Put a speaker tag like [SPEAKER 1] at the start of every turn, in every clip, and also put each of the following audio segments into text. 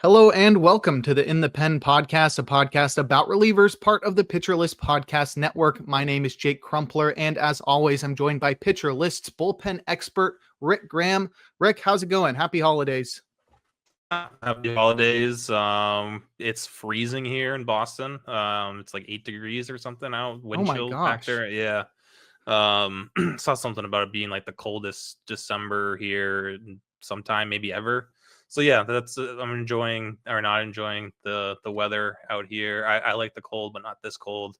[SPEAKER 1] Hello and welcome to the In the Pen podcast, a podcast about relievers, part of the Pitcher List Podcast Network. My name is Jake Crumpler, and as always, I'm joined by Pitcher List's bullpen expert, Rick Graham. Rick, how's it going? Happy holidays.
[SPEAKER 2] Happy holidays. It's freezing here in Boston. It's like 8 degrees or something out. Wind chill back there. Yeah. Saw something about it being like the coldest December here sometime, maybe ever. So yeah, that's I'm enjoying or not enjoying the weather out here. I like the cold, but not this cold.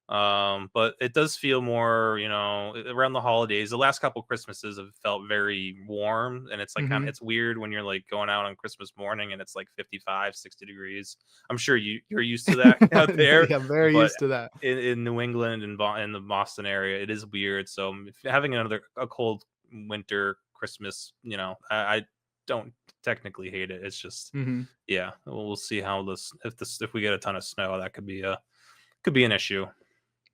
[SPEAKER 2] But it does feel more, around the holidays. The last couple Christmases have felt very warm, and it's like it's weird when you're like going out on Christmas morning and it's like 55, 60 degrees. I'm sure you're used to that out there.
[SPEAKER 1] Yeah, very used to that.
[SPEAKER 2] In New England and in the Boston area, it is weird. So if having a cold winter Christmas, I don't technically hate it. It's just yeah, we'll see how if we get a ton of snow, that could be an issue.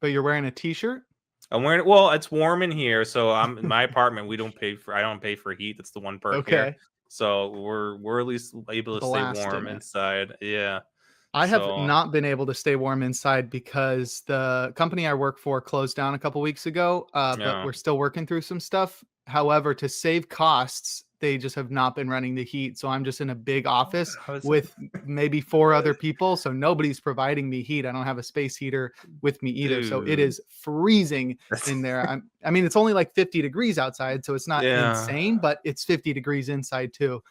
[SPEAKER 1] But you're wearing a t-shirt?
[SPEAKER 2] I'm wearing it. Well, it's warm in here, so I'm in my apartment. I don't pay for heat. That's the one perk here. So we're at least able to stay warm inside. Yeah.
[SPEAKER 1] I have not been able to stay warm inside because the company I work for closed down a couple weeks ago, but we're still working through some stuff. However, to save costs, they just have not been running the heat. So I'm just in a big office with maybe 4 other people. So nobody's providing me heat. I don't have a space heater with me either. Dude. So it is freezing in there. I mean, it's only like 50 degrees outside, so it's not insane, but it's 50 degrees inside too.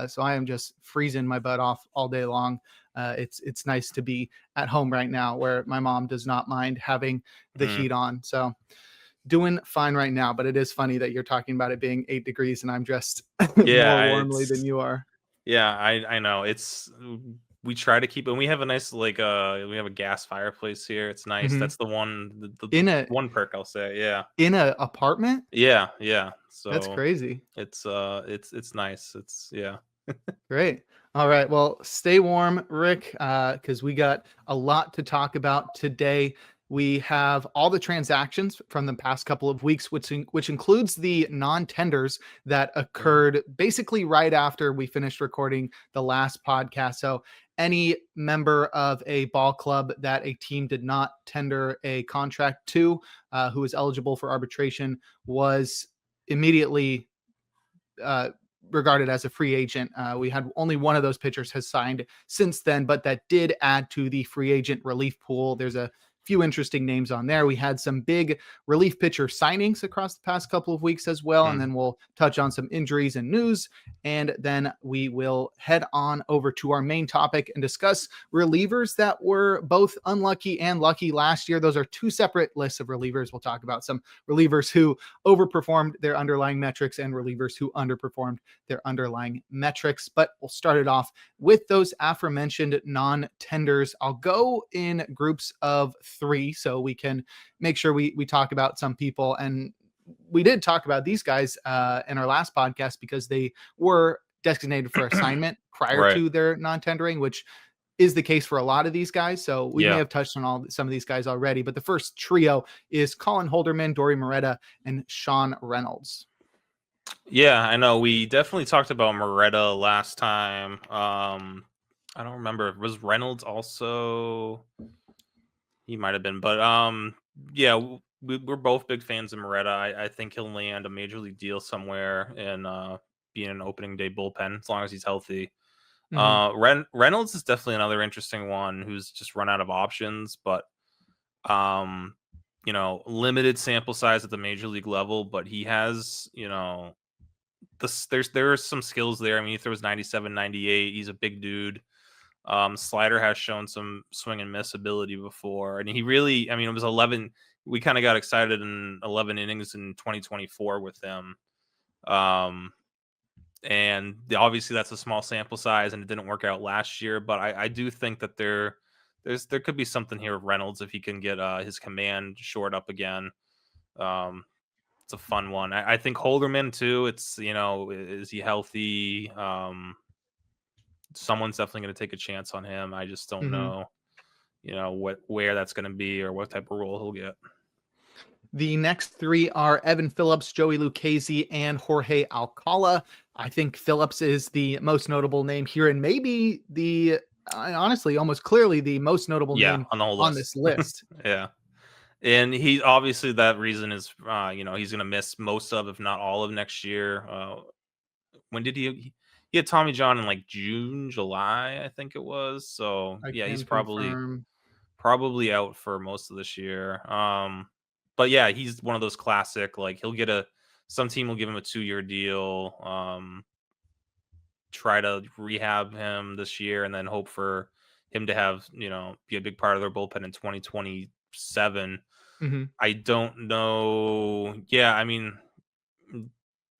[SPEAKER 1] So I am just freezing my butt off all day long. It's nice to be at home right now where my mom does not mind having the heat on. So doing fine right now, but it is funny that you're talking about it being 8 degrees and I'm dressed more warmly than you are.
[SPEAKER 2] Yeah, I know. We try to keep it. We have a nice we have a gas fireplace here. It's nice. That's the one one perk I'll say. Yeah.
[SPEAKER 1] In an apartment?
[SPEAKER 2] Yeah. So
[SPEAKER 1] that's crazy.
[SPEAKER 2] It's nice. It's
[SPEAKER 1] Great. All right. Well, stay warm, Rick, because we got a lot to talk about today. We have all the transactions from the past couple of weeks, which includes the non-tenders that occurred basically right after we finished recording the last podcast. So any member of a ball club that a team did not tender a contract to, who was eligible for arbitration, was immediately regarded as a free agent. We had only one of those pitchers has signed since then, but that did add to the free agent relief pool. There's a few interesting names on there. We had some big relief pitcher signings across the past couple of weeks as well. And then we'll touch on some injuries and news. And then we will head on over to our main topic and discuss relievers that were both unlucky and lucky last year. Those are 2 separate lists of relievers. We'll talk about some relievers who overperformed their underlying metrics and relievers who underperformed their underlying metrics. But we'll start it off with those aforementioned non-tenders. I'll go in groups of 3 so we can make sure we talk about some people. And we did talk about these guys in our last podcast because they were designated for assignment prior to their non-tendering, which is the case for a lot of these guys. So we may have touched on some of these guys already, but the first trio is Colin Holderman, Dory Moretta, and Sean Reynolds.
[SPEAKER 2] Yeah, I know. We definitely talked about Moretta last time. I don't remember. Was Reynolds also? He might have been, but yeah, we're both big fans of Moretta. I think he'll land a major league deal somewhere and be in an opening day bullpen as long as he's healthy. Reynolds is definitely another interesting one who's just run out of options, but limited sample size at the major league level, but he has, there are some skills there. I mean, he throws 97, 98. He's a big dude. Slider has shown some swing and miss ability before, and he really, it was 11. We kind of got excited in 11 innings in 2024 with him. And obviously that's a small sample size and it didn't work out last year, but I do think that there could be something here with Reynolds if he can get his command shored up again. It's a fun one. I think Holderman too. It's, is he healthy? Someone's definitely going to take a chance on him. I just don't know, where that's going to be or what type of role he'll get.
[SPEAKER 1] The next 3 are Evan Phillips, Joey Lucchesi, and Jorge Alcala. I think Phillips is the most notable name here, and maybe honestly, almost clearly the most notable name
[SPEAKER 2] on the whole
[SPEAKER 1] on
[SPEAKER 2] list.
[SPEAKER 1] this list.
[SPEAKER 2] Yeah. And he obviously, that reason is, he's going to miss most of, if not all of next year. When did he had Tommy John in like June, July, I think it was. So
[SPEAKER 1] I
[SPEAKER 2] yeah, he's
[SPEAKER 1] can confirm.
[SPEAKER 2] probably out for most of this year. But yeah, he's one of those classic, like he'll get some team will give him a 2-year deal, try to rehab him this year, and then hope for him to have, be a big part of their bullpen in 2027.
[SPEAKER 1] Mm-hmm.
[SPEAKER 2] I don't know. Yeah, I mean,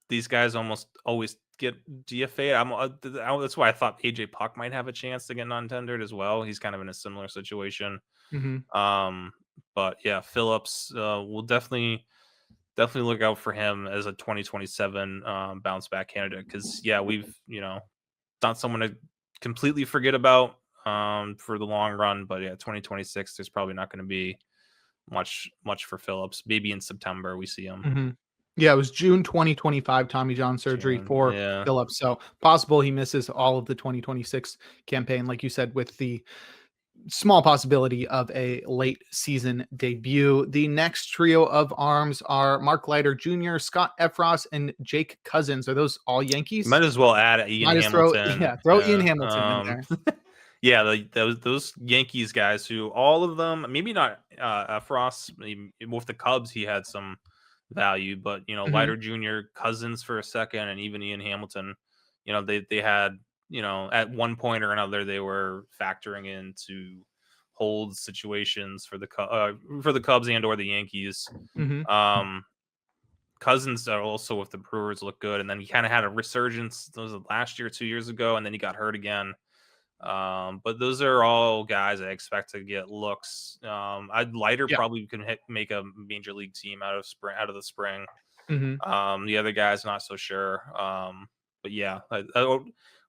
[SPEAKER 2] these guys almost always get DFA'd. That's why I thought AJ Puck might have a chance to get non-tendered as well. He's kind of in a similar situation.
[SPEAKER 1] Mm-hmm.
[SPEAKER 2] But yeah, Phillips will definitely look out for him as a 2027 bounce back candidate, because yeah, we've not someone to completely forget about for the long run. But yeah, 2026, there's probably not going to be much for Phillips. Maybe in September we see him.
[SPEAKER 1] Mm-hmm. Yeah, it was June 2025 Tommy John surgery for Phillips. So possible he misses all of the 2026 campaign, like you said, with the small possibility of a late season debut. The next trio of arms are Mark Leiter Jr., Scott Effross, and Jake Cousins. Are those all Yankees?
[SPEAKER 2] Might as well add Ian Hamilton.
[SPEAKER 1] Throw Ian Hamilton in there.
[SPEAKER 2] Yeah, those Yankees guys, who all of them, maybe not Effross, with the Cubs he had some value, but Leiter Jr., Cousins for a second, and even Ian Hamilton, they had, at one point or another, they were factoring into hold situations for the Cubs and or the Yankees. Cousins also with the Brewers look good, and then he kind of had a resurgence. Was it last year, 2 years ago, and then he got hurt again. But those are all guys I expect to get looks. Leiter probably can make a major league team out of the spring. The other guys, not so sure. But yeah,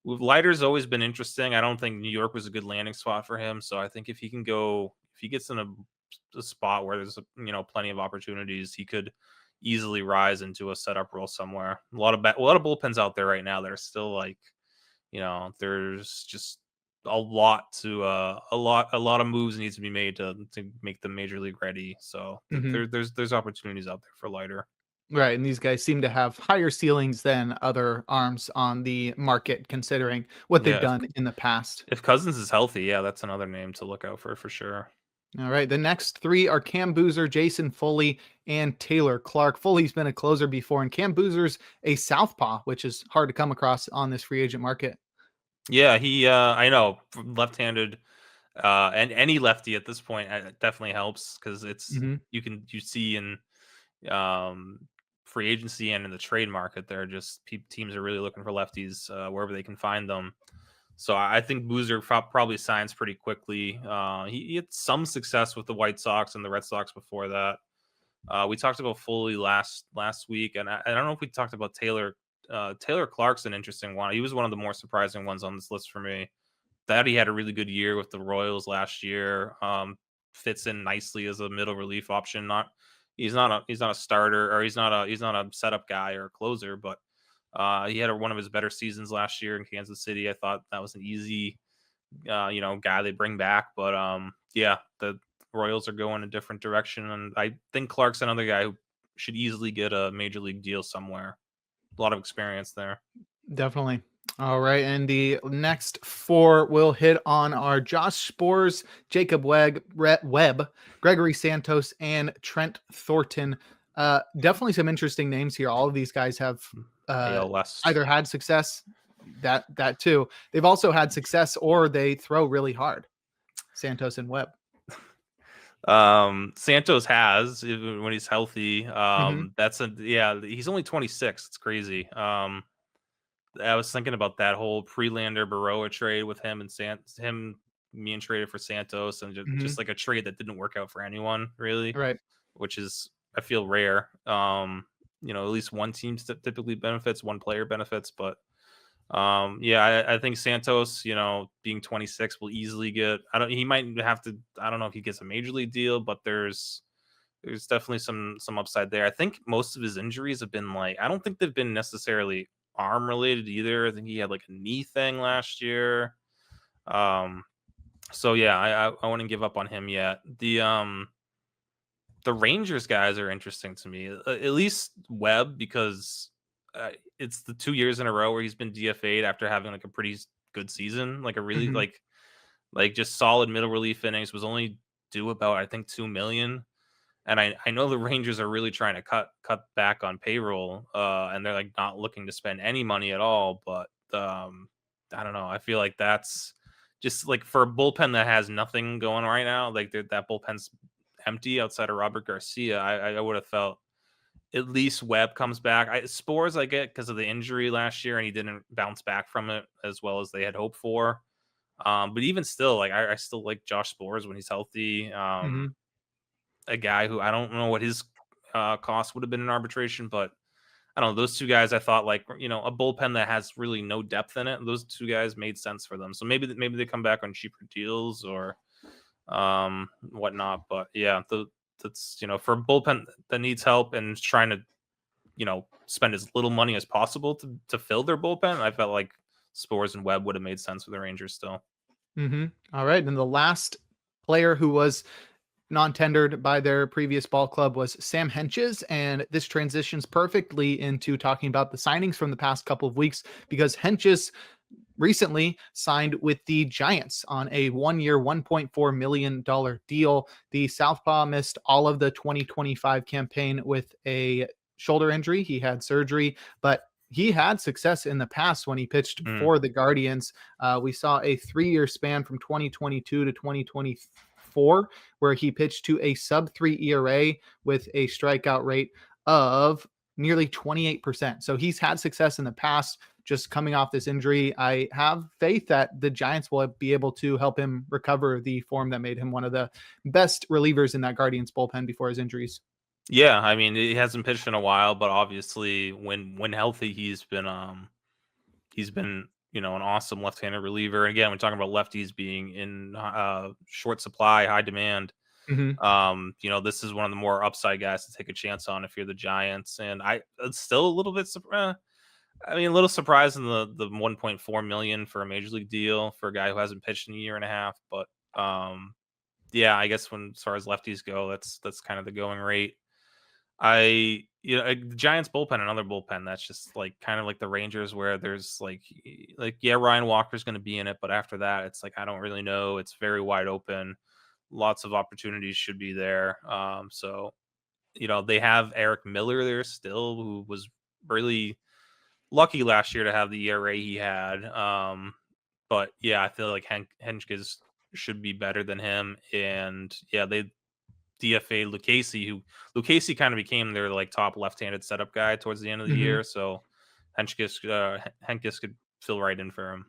[SPEAKER 2] Leiter's always been interesting. I don't think New York was a good landing spot for him. So I think if he gets in a spot where there's plenty of opportunities, he could easily rise into a setup role somewhere. A lot of bullpens out there right now that are still like, there's just a lot of moves needs to be made to make them major league ready. So there's opportunities out there for Leiter.
[SPEAKER 1] Right, and these guys seem to have higher ceilings than other arms on the market, considering what they've done in the past.
[SPEAKER 2] If Cousins is healthy, yeah, that's another name to look out for sure.
[SPEAKER 1] All right, the next three are Cam Boozer, Jason Foley, and Taylor Clark. Foley's been a closer before, and Cam Boozer's a southpaw, which is hard to come across on this free agent market.
[SPEAKER 2] Yeah, he I know, left-handed and any lefty at this point definitely helps, because it's you see in free agency and in the trade market, there are just teams are really looking for lefties wherever they can find them. So I think Boozer probably signs pretty quickly. He had some success with the White Sox and the Red Sox before that. We talked about Foley last week, and I don't know if we talked about Taylor. Taylor Clark's an interesting one. He was one of the more surprising ones on this list for me. That he had a really good year with the Royals last year. Fits in nicely as a middle relief option. He's not a starter, or he's not a setup guy or a closer, but he had one of his better seasons last year in Kansas City. I thought that was an easy, guy they bring back. But yeah, the Royals are going a different direction, and I think Clark's another guy who should easily get a major league deal somewhere. A lot of experience there.
[SPEAKER 1] Definitely. All right, and the next four will hit on our Josh Sborz, Jacob Webb, Gregory Santos, and Trent Thornton. Definitely some interesting names here. All of these guys have either had success, that too. They've also had success, or they throw really hard. Santos and Webb.
[SPEAKER 2] Santos has, when he's healthy. He's only 26. It's crazy. I was thinking about that whole Prelander Baroa trade with him and being traded for Santos, and just like a trade that didn't work out for anyone really,
[SPEAKER 1] right? Which
[SPEAKER 2] is, I feel, rare. At least one team typically benefits, one player benefits, but I think Santos, being 26, will easily get. He might have to. I don't know if he gets a major league deal, but there's definitely some upside there. I think most of his injuries have been I don't think they've been necessarily arm related either. I think he had like a knee thing last year. So yeah, I wouldn't give up on him yet. The Rangers guys are interesting to me, at least Webb, because it's the 2 years in a row where he's been DFA'd after having like a pretty good season, like a really like just solid middle relief innings. Was only due about, I think, 2 million. And I know the Rangers are really trying to cut back on payroll, and they're like not looking to spend any money at all. But I don't know. I feel like that's just like for a bullpen that has nothing going right now. Like that bullpen's empty outside of Robert Garcia. I would have felt at least Webb comes back. Spores I get because of the injury last year, and he didn't bounce back from it as well as they had hoped for. But even still, like I still like Josh Spores when he's healthy. A guy who I don't know what his cost would have been in arbitration, but I don't know. Those two guys, I thought, like, you know, a bullpen that has really no depth in it. Those two guys made sense for them. So maybe they come back on cheaper deals or whatnot. But yeah, that's, you know, for a bullpen that needs help and is trying to, you know, spend as little money as possible to fill their bullpen, I felt like Spores and Webb would have made sense for the Rangers still.
[SPEAKER 1] All right. And the last player who was non-tendered by their previous ball club was Sam Hentges, and this transitions perfectly into talking about the signings from the past couple of weeks, because Hentges recently signed with the Giants on a 1-year, $1.4 million deal. The Southpaw missed all of the 2025 campaign with a shoulder injury. He had surgery, but he had success in the past when he pitched for the Guardians. We saw a 3-year span from 2022 to 2024 where he pitched to a sub-3 ERA with a strikeout rate of nearly 28%. So he's had success in the past. Just coming off this injury, I have faith that the Giants will be able to help him recover the form that made him one of the best relievers in that Guardians bullpen before his injuries.
[SPEAKER 2] Yeah, I mean, he hasn't pitched in a while, but obviously when healthy, he's been you know, an awesome left-handed reliever. And again, we're talking about lefties being in short supply, high demand. You know, this is one of the more upside guys to take a chance on if you're the Giants. And it's still a little bit a little surprised in the 1.4 million for a major league deal for a guy who hasn't pitched in a year and a half. But yeah, I guess as far as lefties go, that's kind of the going rate. The Giants bullpen, another bullpen that's just like kind of like the Rangers, where there's like yeah, Ryan Walker's going to be in it, but after that, it's like I don't really know. It's very wide open. Lots of opportunities should be there. So you know, they have Eric Miller there still, who was really lucky last year to have the ERA he had. But yeah, I feel like Hentges should be better than him. And yeah, they DFA Lucchesi kind of became their like top left-handed setup guy towards the end of the year. So Hentges could fill right in for him.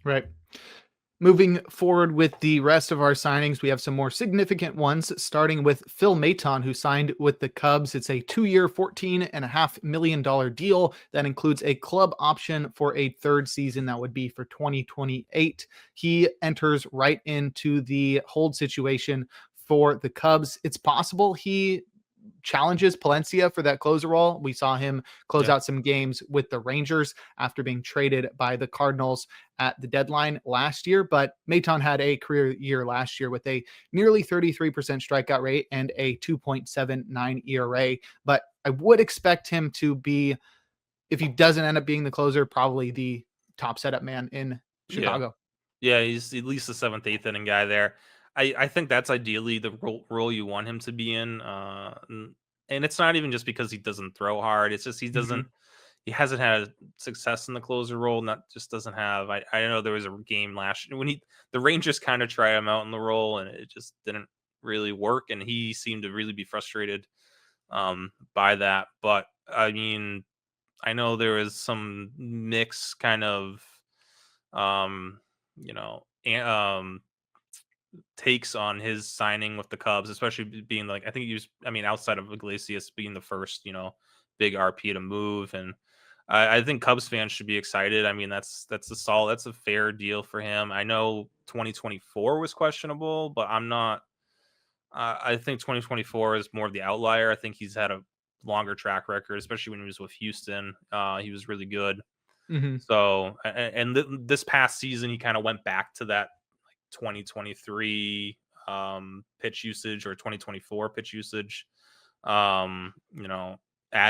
[SPEAKER 1] Right. Moving forward with the rest of our signings, we have some more significant ones, starting with Phil Maton, who signed with the Cubs. It's a 2-year, $14.5 million deal that includes a club option for a third season that would be for 2028. He enters right into the hold situation for the Cubs. It's possible he challenges Palencia for that closer role. We saw him close out some games with the Rangers after being traded by the Cardinals at the deadline last year. But Maton had a career year last year with a nearly 33% strikeout rate and a 2.79 ERA. But I would expect him to be, if he doesn't end up being the closer, probably the top setup man in Chicago.
[SPEAKER 2] Yeah, he's at least the 7th, 8th inning guy there. I think that's ideally the role you want him to be in. And it's not even just because he doesn't throw hard. It's just he hasn't had success in the closer role. Not just doesn't have. I know there was a game last year when the Rangers kind of tried him out in the role and it just didn't really work. And he seemed to really be frustrated by that. But I mean, I know there was some mix kind of takes on his signing with the Cubs, especially being like, I think he was, outside of Iglesias being the first, big RP to move. And I think Cubs fans should be excited. I mean, that's a fair deal for him. I know 2024 was questionable, but I'm not, I think 2024 is more of the outlier. I think he's had a longer track record, especially when he was with Houston. He was really good. So, and this past season, he kind of went back to that 2023 pitch usage or 2024 pitch usage. Add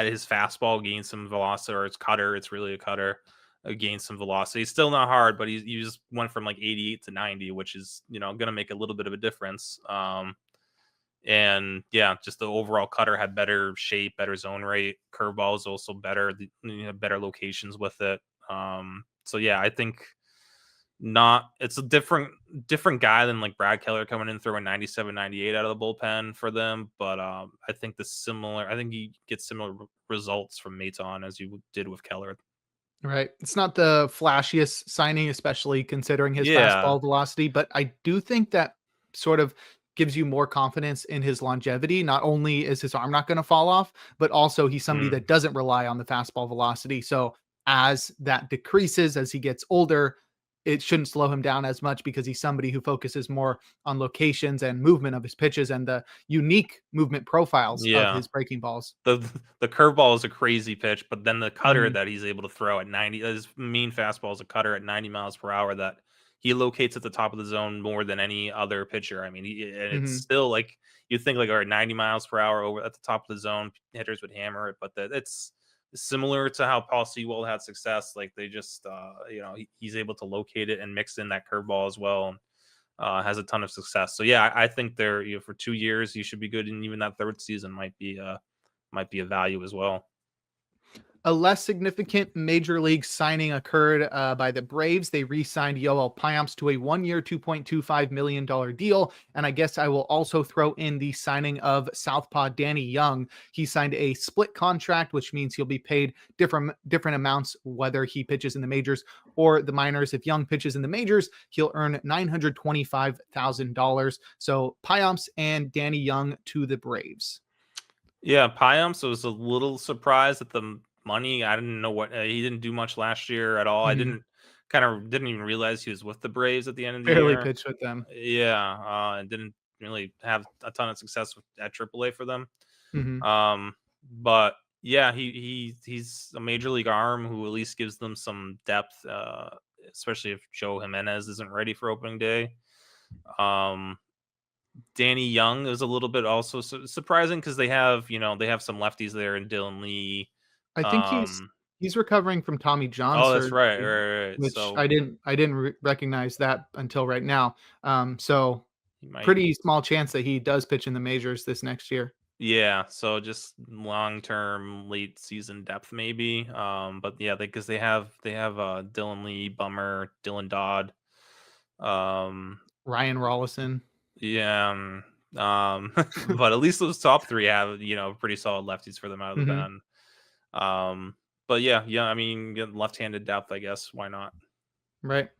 [SPEAKER 2] his fastball, gain some velocity, or his cutter. It's really a cutter. Gain some velocity. Still not hard, but he just went from like 88 to 90, which is going to make a little bit of a difference. And yeah, just the overall cutter had better shape, better zone rate. Curveball is also better, better locations with it. So yeah, I think it's a different guy than like Brad Keller coming in throwing 97, 98 out of the bullpen for them. But I think he gets similar results from Mattson as you did with Keller.
[SPEAKER 1] Right. It's not the flashiest signing, especially considering his fastball velocity, but I do think that sort of gives you more confidence in his longevity. Not only is his arm not going to fall off, but also he's somebody that doesn't rely on the fastball velocity. So as that decreases as he gets older, it shouldn't slow him down as much because he's somebody who focuses more on locations and movement of his pitches and the unique movement profiles of his breaking balls.
[SPEAKER 2] The curveball is a crazy pitch, but then the cutter that he's able to throw at 90, his mean fastball is a cutter at 90 miles per hour that he locates at the top of the zone more than any other pitcher. I mean, it's still like you think like, all right, 90 miles per hour over at the top of the zone, hitters would hammer it, but it's similar to how Paul Sewald had success. Like they just, he's able to locate it and mix in that curveball as well. Has a ton of success. So yeah, I think they're for 2 years you should be good, and even that third season might be a value as well.
[SPEAKER 1] A less significant major league signing occurred by the Braves. They re-signed Yoel Payamps to a 1-year, $2.25 million deal. And I guess I will also throw in the signing of Southpaw Danny Young. He signed a split contract, which means he'll be paid different amounts, whether he pitches in the majors or the minors. If Young pitches in the majors, he'll earn $925,000. So Payamps and Danny Young to the Braves.
[SPEAKER 2] Yeah, Payamps was a little surprised at the money. I didn't know what he didn't do much last year at all. I didn't even realize he was with the Braves at the end of the year.
[SPEAKER 1] Barely pitched with them.
[SPEAKER 2] Yeah, and didn't really have a ton of success at AAA for them. But yeah, he's a major league arm who at least gives them some depth, especially if Joe Jimenez isn't ready for opening day. Danny Young is a little bit also surprising because they have some lefties there in Dylan Lee.
[SPEAKER 1] I think he's recovering from Tommy John
[SPEAKER 2] surgery.
[SPEAKER 1] That's
[SPEAKER 2] right.
[SPEAKER 1] Which so, I didn't recognize that until right now. So pretty small chance that he does pitch in the majors this next year.
[SPEAKER 2] Yeah, so just long-term late season depth maybe. But yeah, because they have Dylan Lee, Bummer, Dylan Dodd,
[SPEAKER 1] Ryan Rollison.
[SPEAKER 2] Yeah. But at least those top three have, pretty solid lefties for them out of the pen. But yeah, I mean, left-handed depth, I guess. Why not?
[SPEAKER 1] Right.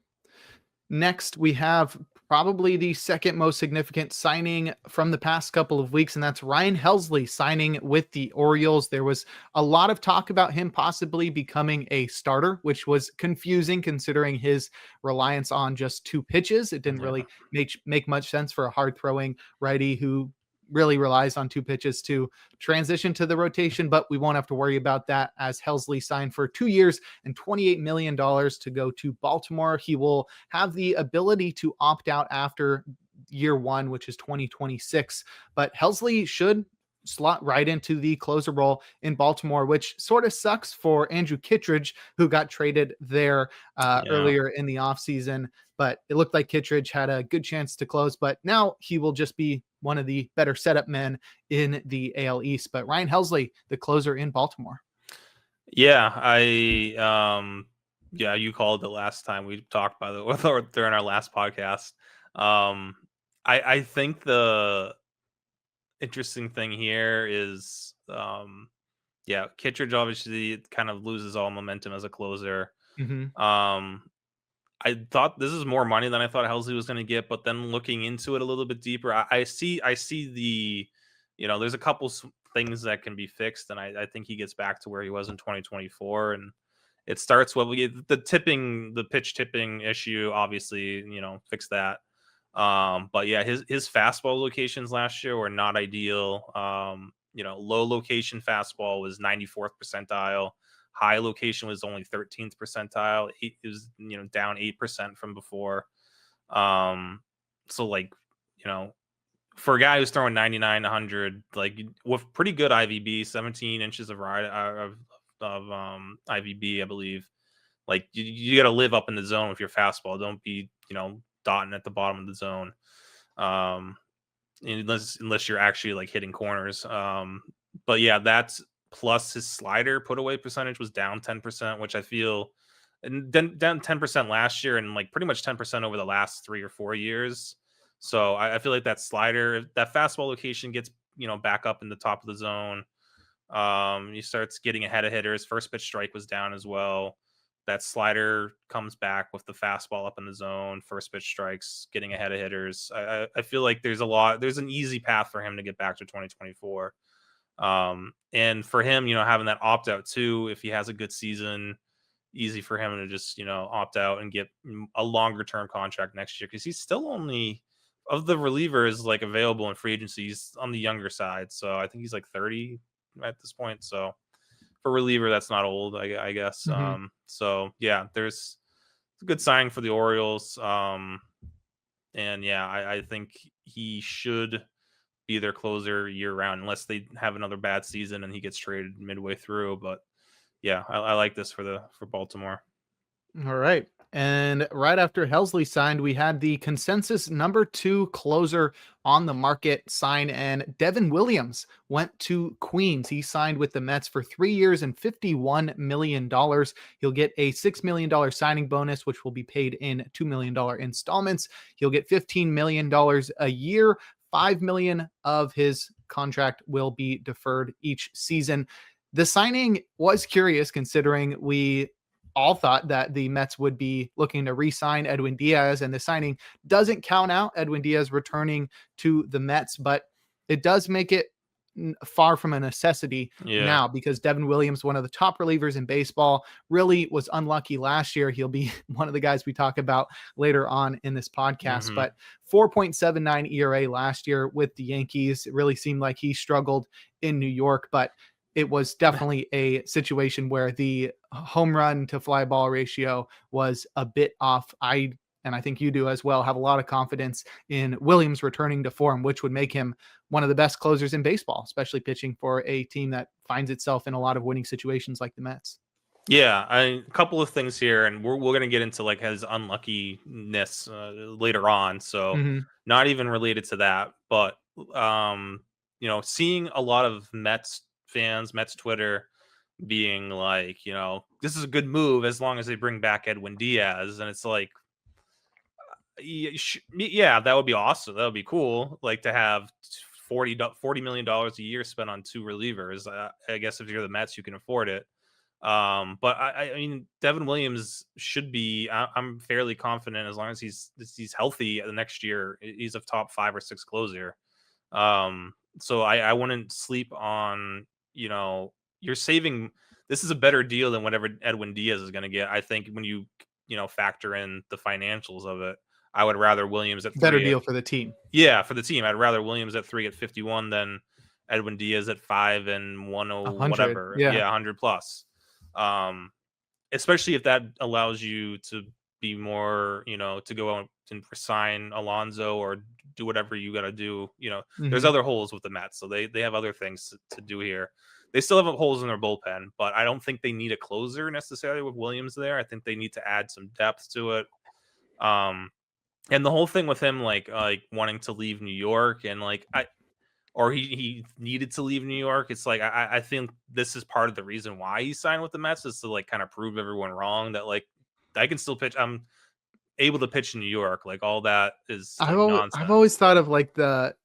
[SPEAKER 1] Next, we have probably the second most significant signing from the past couple of weeks, and that's Ryan Helsley signing with the Orioles. There was a lot of talk about him possibly becoming a starter, which was confusing considering his reliance on just 2 pitches. It didn't really make much sense for a hard-throwing righty who really relies on 2 pitches to transition to the rotation, but we won't have to worry about that as Helsley signed for 2 years and $28 million to go to Baltimore. He will have the ability to opt out after year 1, which is 2026, but Helsley should slot right into the closer role in Baltimore, which sort of sucks for Andrew Kittredge, who got traded there earlier in the offseason. But it looked like Kittredge had a good chance to close, but now he will just be one of the better setup men in the AL East. But Ryan Helsley, the closer in Baltimore.
[SPEAKER 2] Yeah, you called it last time we talked during our last podcast. I think the interesting thing here is, Kittredge obviously kind of loses all momentum as a closer. I thought this is more money than I thought Helsley was going to get, but then looking into it a little bit deeper, I see the, there's a couple things that can be fixed, and I think he gets back to where he was in 2024, and it starts with the pitch tipping issue, obviously, fix that. But yeah, his fastball locations last year were not ideal. Low location fastball was 94th percentile. high location was only 13th percentile. It was, down 8% from before. So like, for a guy who's throwing 99, 100, like with pretty good IVB, 17 inches of IVB, I believe. Like you got to live up in the zone with your fastball. Don't be, dotting at the bottom of the zone. Unless you're actually like hitting corners. But yeah, that's plus his slider put away percentage was down 10%, which I feel, and then down 10% last year and like pretty much 10% over the last 3 or 4 years. So I feel like that slider, that fastball location gets, back up in the top of the zone. He starts getting ahead of hitters. First pitch strike was down as well. That slider comes back with the fastball up in the zone. First pitch strikes, getting ahead of hitters. I feel like there's an easy path for him to get back to 2024. And for him, having that opt out too, if he has a good season, easy for him to just, opt out and get a longer term contract next year. Cause he's still only, of the relievers like available in free agency, he's on the younger side. So I think he's like 30 at this point. So for reliever, that's not old, I guess.
[SPEAKER 1] Mm-hmm.
[SPEAKER 2] So yeah, there's a good signing for the Orioles. And yeah, I think he should be their closer year round, unless they have another bad season and he gets traded midway through. But yeah, I like this for Baltimore.
[SPEAKER 1] All right. And right after Helsley signed, we had the consensus number 2 closer on the market sign, and Devin Williams went to Queens. He signed with the Mets for 3 years and $51 million. He'll get a $6 million signing bonus, which will be paid in $2 million installments. He'll get $15 million a year. $5 million of his contract will be deferred each season. The signing was curious, considering we all thought that the Mets would be looking to re-sign Edwin Diaz, and the signing doesn't count out Edwin Diaz returning to the Mets, but it does make it far from a necessity now, because Devin Williams, one of the top relievers in baseball, really was unlucky last year. He'll be one of the guys we talk about later on in this podcast, but 4.79 ERA last year with the Yankees. It really seemed like he struggled in New York, but it was definitely a situation where the home run to fly ball ratio was a bit off. And I think you do as well, have a lot of confidence in Williams returning to form, which would make him one of the best closers in baseball, especially pitching for a team that finds itself in a lot of winning situations like the Mets.
[SPEAKER 2] Yeah, a couple of things here, and we're going to get into like his unluckiness later on. So not even related to that, but seeing a lot of Mets fans, Mets Twitter being like, this is a good move as long as they bring back Edwin Diaz. And it's like, yeah, that would be awesome. That would be cool. Like to have $40 million a year spent on 2 relievers. I guess if you're the Mets, you can afford it. But I mean, Devin Williams should be, I'm fairly confident, as long as he's healthy the next year, he's a top 5 or 6 closer. So I wouldn't sleep on, you're saving. This is a better deal than whatever Edwin Diaz is going to get. I think when you factor in the financials of it, I would rather Williams at 3.
[SPEAKER 1] Better deal for the team.
[SPEAKER 2] Yeah, for the team. I'd rather Williams at 3 at 51 than Edwin Diaz at 5 and 10 whatever. Yeah, 100 plus. Especially if that allows you to be more, to go out and sign Alonso or do whatever you got to do. There's other holes with the Mets, so they have other things to do here. They still have holes in their bullpen, but I don't think they need a closer necessarily with Williams there. I think they need to add some depth to it. And the whole thing with him, like wanting to leave New York and he needed to leave New York. It's like, I think this is part of the reason why he signed with the Mets, is to like kind of prove everyone wrong that like I can still pitch. I'm able to pitch in New York. Like all that is like nonsense.
[SPEAKER 1] I've always thought of like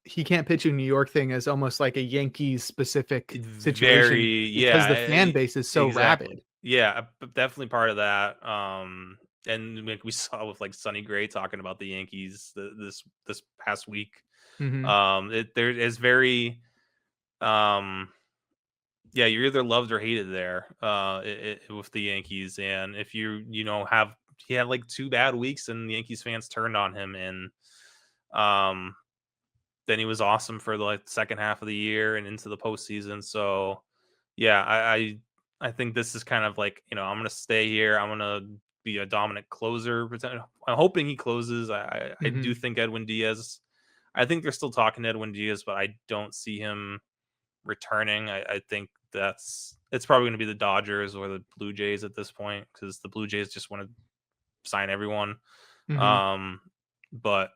[SPEAKER 1] he can't pitch in New York thing as almost like a Yankees specific situation, because the fan base is so rabid.
[SPEAKER 2] Yeah, definitely part of that. And like we saw with like Sonny Gray talking about the Yankees this past week. There is very, yeah, you're either loved or hated there with the Yankees. And if he had like 2 bad weeks and the Yankees fans turned on him, and then he was awesome for the second half of the year and into the postseason. So yeah, I think this is kind of like, I'm going to stay here. I'm going to be a dominant closer. I'm hoping he closes. I do think Edwin Diaz. I think they're still talking to Edwin Diaz, but I don't see him returning. I think it's probably going to be the Dodgers or the Blue Jays at this point, because the Blue Jays just want to sign everyone. But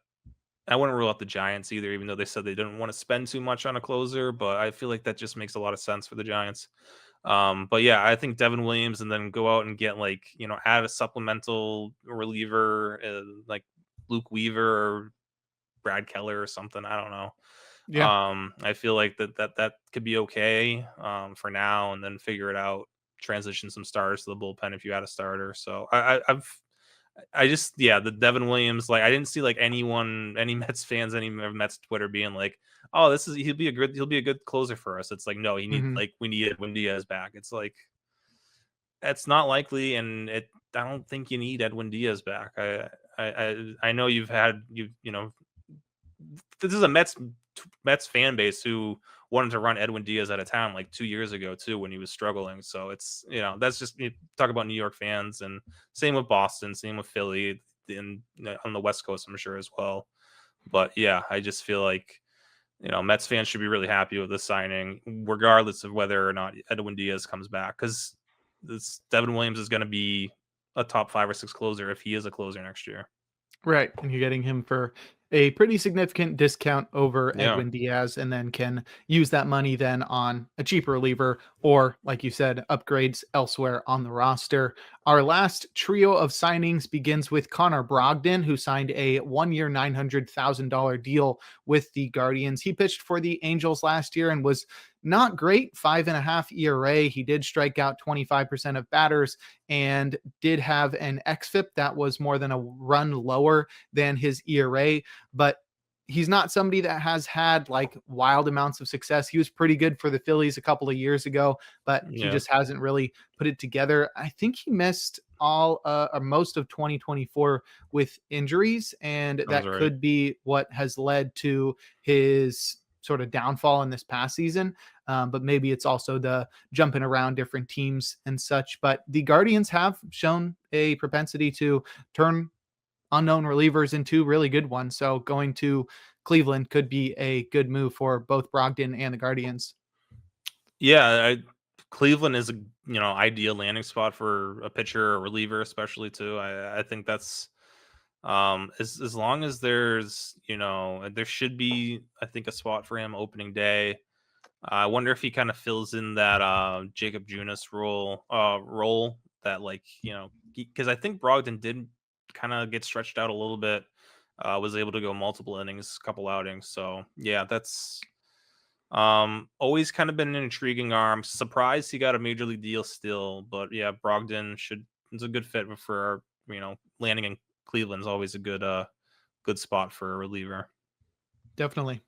[SPEAKER 2] I wouldn't rule out the Giants either, even though they said they didn't want to spend too much on a closer. But I feel like that just makes a lot of sense for the Giants. But yeah, I think Devin Williams, and then go out and get add a supplemental reliever like Luke Weaver or Brad Keller or something. I don't know. Yeah. I feel like that could be okay for now, and then figure it out. Transition some starters to the bullpen if you had a starter. So the Devin Williams, I didn't see any Mets fans, any Mets Twitter being like, oh, he'll be a good closer for us. It's like, no, we need Edwin Diaz back. It's like, that's not likely, and I don't think you need Edwin Diaz back. I know this is a Mets fan base who wanted to run Edwin Diaz out of town 2 years ago too, when he was struggling. So it's, that's just, you talk about New York fans, and same with Boston, same with Philly, and on the West Coast, I'm sure as well. But yeah, I just feel like, Mets fans should be really happy with this signing, regardless of whether or not Edwin Diaz comes back, because Devin Williams is going to be a top 5 or 6 closer if he is a closer next year.
[SPEAKER 1] Right. And you're getting him for a pretty significant discount over Edwin Diaz, and then can use that money then on a cheaper reliever, or, like you said, upgrades elsewhere on the roster. Our last trio of signings begins with Connor Brogdon, who signed a 1-year, $900,000 deal with the Guardians. He pitched for the Angels last year and was not great, 5.5 ERA. He did strike out 25% of batters and did have an xFIP that was more than a run lower than his ERA, but he's not somebody that has had wild amounts of success. He was pretty good for the Phillies a couple of years ago, but he just hasn't really put it together. I think he missed all or most of 2024 with injuries, and that could be what has led to his sort of downfall in this past season. But maybe it's also the jumping around different teams and such. But the Guardians have shown a propensity to turn unknown relievers into really good ones. So going to Cleveland could be a good move for both Brogdon and the Guardians.
[SPEAKER 2] Yeah, Cleveland is a ideal landing spot for a pitcher or reliever, especially too. I think that's as long as there's there should be, I think, a spot for him opening day. I wonder if he kind of fills in that Jacob Junis role that because I think Brogdon did kind of get stretched out a little bit, was able to go multiple innings, couple outings. So yeah, that's always kind of been an intriguing arm. Surprised he got a major league deal still, but yeah, Brogdon is a good fit for landing in Cleveland's always a good spot for a reliever.
[SPEAKER 1] Definitely.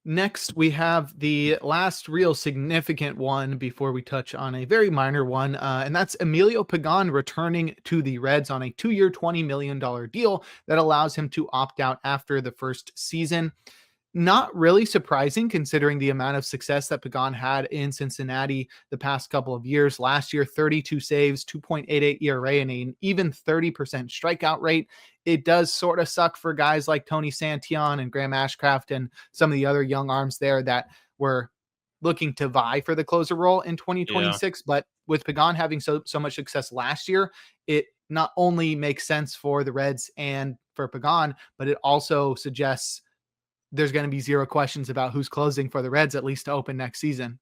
[SPEAKER 1] Next, we have the last real significant one before we touch on a very minor one, and that's Emilio Pagan returning to the Reds on a 2-year, $20 million deal that allows him to opt out after the first season. Not really surprising, considering the amount of success that Pagan had in Cincinnati the past couple of years. Last year, 32 saves, 2.88 ERA, and an even 30% strikeout rate. It does sort of suck for guys like Tony Santillain and Graham Ashcraft and some of the other young arms there that were looking to vie for the closer role in 2026. Yeah. But with Pagan having so much success last year, it not only makes sense for the Reds and for Pagan, but it also suggests there's going to be zero questions about who's closing for the Reds, at least to open next season.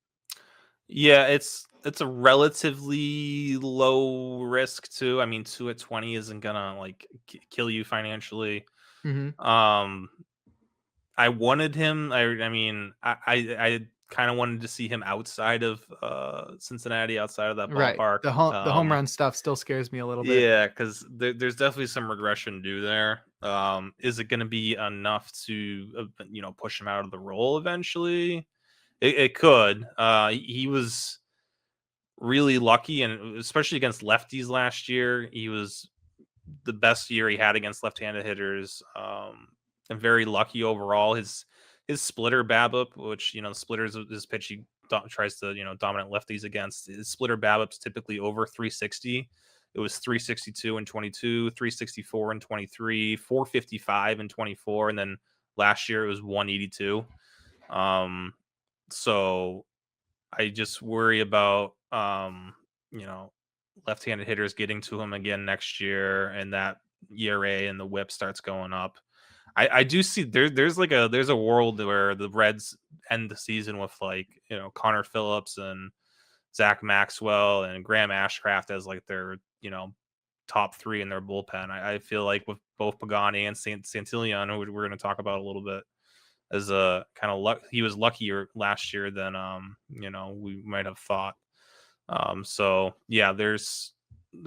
[SPEAKER 2] Yeah, it's a relatively low risk too. I mean, 2 at 20 isn't gonna kill you financially. I wanted him. I kind of wanted to see him outside of Cincinnati, outside of that ballpark.
[SPEAKER 1] Right. The home run stuff still scares me a little bit.
[SPEAKER 2] Yeah, because there's definitely some regression due there. Is it going to be enough to push him out of the role eventually? It could. He was really lucky, and especially against lefties last year, he was the best year he had against left-handed hitters. And very lucky overall. His his splitter BABIP, which, the splitter is his pitch he tries to, dominant lefties against. His splitter BABIP's typically over 360. It was 362 in 22, 364 in 23, 455 in 24, and then last year it was 182. So I just worry about left-handed hitters getting to him again next year, and that ERA and the WHIP starts going up. I do see there's a world where the Reds end the season with Connor Phillips and Zach Maxwell and Graham Ashcraft as their top three in their bullpen. I feel like with both Pagani and Santillain, who we're going to talk about a little bit, as a kind of luck, he was luckier last year than we might have thought. So yeah, there's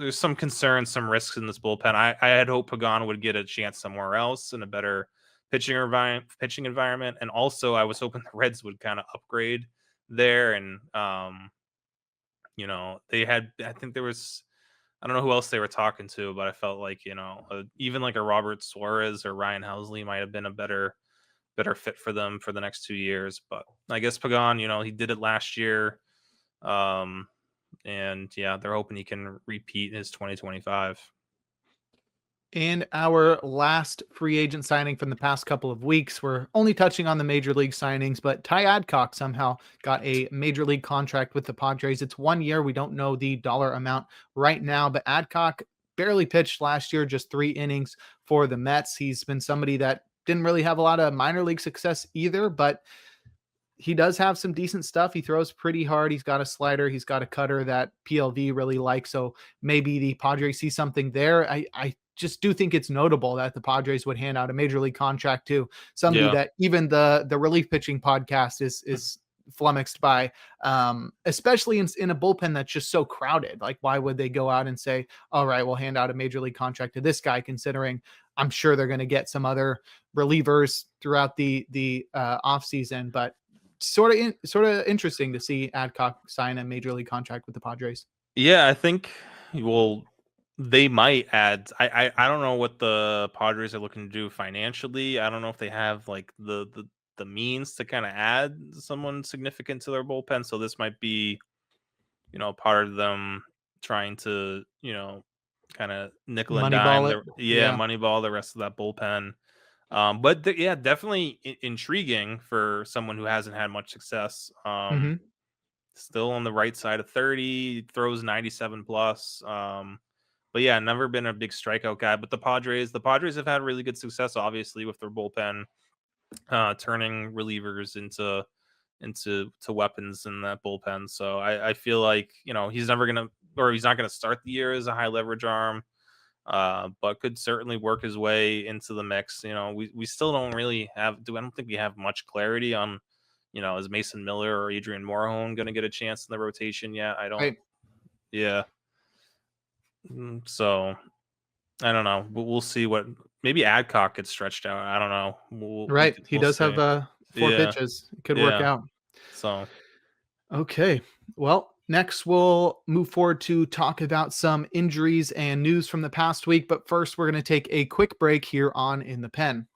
[SPEAKER 2] some concerns, some risks in this bullpen. I had hoped Pagan would get a chance somewhere else in a better pitching environment, and also I was hoping the Reds would kind of upgrade there. And they had, I think there was, I don't know who else they were talking to, but I felt like even like a Robert Suarez or Ryan Helsley might have been a better fit for them for the next 2 years. But I guess Pagan, he did it last year. And yeah, they're hoping he can repeat his 2025.
[SPEAKER 1] And our last free agent signing from the past couple of weeks, we're only touching on the major league signings, but Ty Adcock somehow got a major league contract with the Padres. It's 1 year. We don't know the dollar amount right now, but Adcock barely pitched last year, just 3 innings for the Mets. He's been somebody that didn't really have a lot of minor league success either, but he does have some decent stuff. He throws pretty hard. He's got a slider. He's got a cutter that PLV really likes. So maybe the Padres see something there. I just do think it's notable that the Padres would hand out a major league contract to somebody that even the relief pitching podcast is flummoxed by, especially in a bullpen that's just so crowded. Like, why would they go out and say, all right, we'll hand out a major league contract to this guy, considering I'm sure they're going to get some other relievers throughout the off season, but sort of interesting to see Adcock sign a major league contract with the Padres.
[SPEAKER 2] Yeah, I think, they might add. I don't know what the Padres are looking to do financially. I don't know if they have like the means to kind of add someone significant to their bullpen. So this might be, part of them trying to, kind of nickel and dime Moneyball the rest of that bullpen. But definitely intriguing for someone who hasn't had much success. Still on the right side of 30, throws 97 plus. But yeah, never been a big strikeout guy. But the Padres have had really good success, obviously, with their bullpen, turning relievers into weapons in that bullpen. So I feel like he's not gonna start the year as a high leverage arm. But could certainly work his way into the mix. We still don't really I don't think we have much clarity on, is Mason Miller or Adrian Morejon going to get a chance in the rotation yet? I don't. Right. Yeah. So I don't know. We'll see what. Maybe Adcock gets stretched out. I don't know.
[SPEAKER 1] He does have 4 pitches. It could work out.
[SPEAKER 2] So.
[SPEAKER 1] Okay. Well, next we'll move forward to talk about some injuries and news from the past week. But first, we're going to take a quick break here on In the Pen.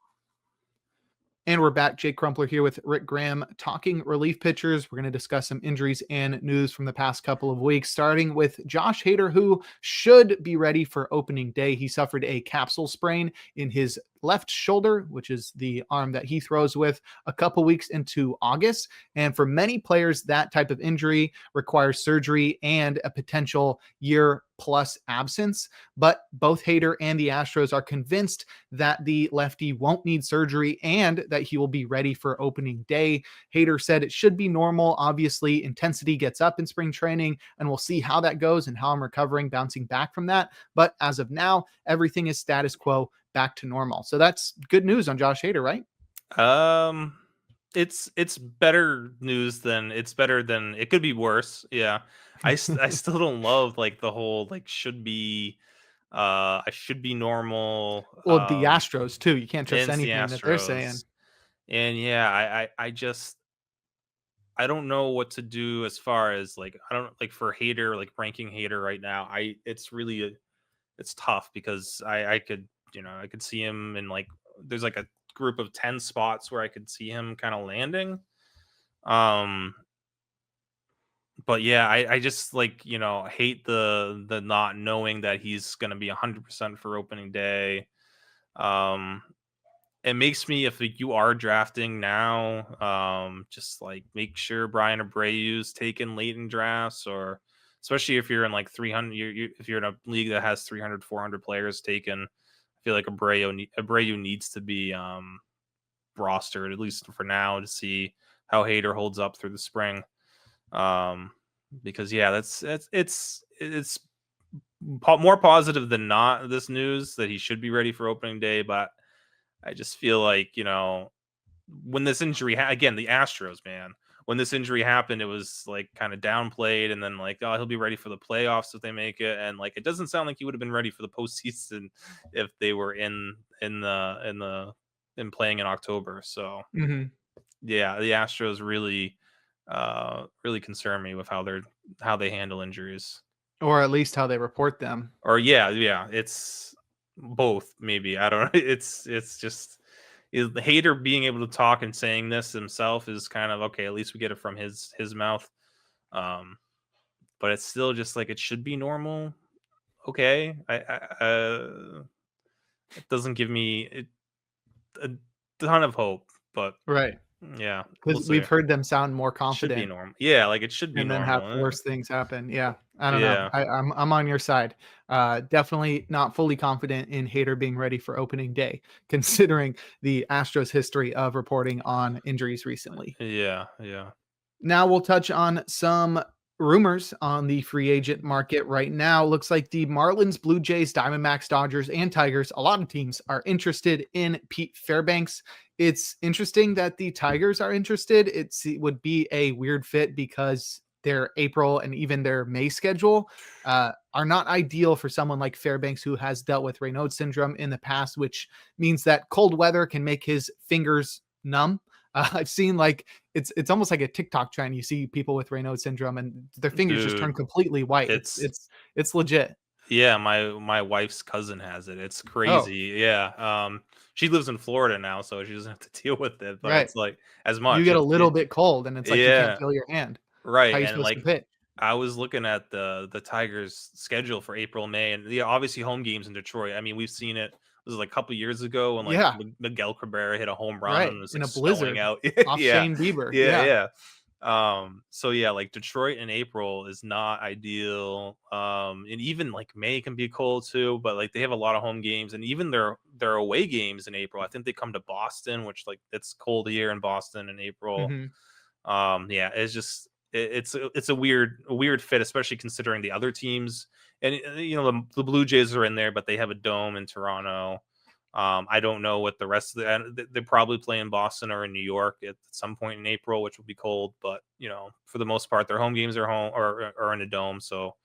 [SPEAKER 1] And we're back. Jake Crumpler here with Rick Graham talking relief pitchers. We're going to discuss some injuries and news from the past couple of weeks, starting with Josh Hader, who should be ready for opening day. He suffered a capsule sprain in his left shoulder, which is the arm that he throws with, a couple weeks into August. And for many players, that type of injury requires surgery and a potential year-plus absence. But both Hader and the Astros are convinced that the lefty won't need surgery and that he will be ready for opening day. Hader said it should be normal. Obviously, intensity gets up in spring training, and we'll see how that goes and how I'm recovering, bouncing back from that. But as of now, everything is status quo, back to normal. So that's good news on Josh Hader, right?
[SPEAKER 2] It's better news than it could be worse. Yeah. I still don't love the whole should be I should be normal.
[SPEAKER 1] Well, the Astros too. You can't trust anything that they're saying.
[SPEAKER 2] And yeah, I don't know what to do as far as I don't for Hader, ranking Hader right now. It's tough because I could see him in there's a group of 10 spots where I could see him kind of landing. But yeah, I just like, hate the not knowing that he's going to be 100% for opening day. It makes me, if you are drafting now, just like make sure Brian Abreu's taken late in drafts, or especially if you're in like 300, if you're in a league that has 300, 400 players taken, I feel like Abreu needs to be rostered, at least for now, to see how Hader holds up through the spring. Because yeah, it's more positive than not, this news that he should be ready for opening day, but I just feel like, when this injury, again, the Astros, man, when this injury happened, it was like kind of downplayed, and then like, oh, he'll be ready for the playoffs if they make it, and like, it doesn't sound like he would have been ready for the postseason if they were in playing in October. So yeah, the Astros really concern me with how they handle injuries,
[SPEAKER 1] or at least how they report them.
[SPEAKER 2] Or yeah, it's both, maybe. I don't know. It's just the Hader being able to talk and saying this himself is kind of okay. At least we get it from his mouth. But it's still just like, it should be normal. Okay, it doesn't give me a ton of hope, but
[SPEAKER 1] right.
[SPEAKER 2] Yeah,
[SPEAKER 1] because we've heard them sound more confident.
[SPEAKER 2] Should be normal. Yeah, like it should be
[SPEAKER 1] and
[SPEAKER 2] normal.
[SPEAKER 1] then have worse things happen. Yeah, I don't know. I'm on your side. Definitely not fully confident in Hader being ready for opening day, considering the Astros history of reporting on injuries recently.
[SPEAKER 2] Yeah.
[SPEAKER 1] Now we'll touch on some rumors on the free agent market right now. Looks like the Marlins, Blue Jays, Diamondbacks, Dodgers, and Tigers, a lot of teams are interested in Pete Fairbanks. It's interesting that the Tigers are interested. It would be a weird fit because their April and even their May schedule are not ideal for someone like Fairbanks, who has dealt with Raynaud syndrome in the past, which means that cold weather can make his fingers numb. I've seen like it's almost like a TikTok trend. You see people with Raynaud syndrome and their fingers just turn completely white. It's legit.
[SPEAKER 2] Yeah, my wife's cousin has it. It's crazy. Oh. Yeah. She lives in Florida now, so she doesn't have to deal with it. But It's like as much.
[SPEAKER 1] You get a little bit cold, and it's like you can't feel your hand.
[SPEAKER 2] Right. How you supposed to pitch? I was looking at the Tigers' schedule for April, May, and obviously home games in Detroit. I mean, we've seen it. This was like a couple years ago when Miguel Cabrera hit a home run and it was
[SPEAKER 1] in
[SPEAKER 2] like
[SPEAKER 1] a blizzard
[SPEAKER 2] out.
[SPEAKER 1] Off Shane Bieber.
[SPEAKER 2] Yeah. So yeah, like Detroit in April is not ideal. And even like May can be cold too, but like they have a lot of home games, and even their away games in April. I think they come to Boston, which like it's cold here in Boston in April. Yeah, it's just it's a weird fit, especially considering the other teams. And the Blue Jays are in there, but they have a dome in Toronto. I don't know what the rest of they probably play in Boston or in New York at some point in April, which will be cold. But for the most part, their home games are home or in a dome. So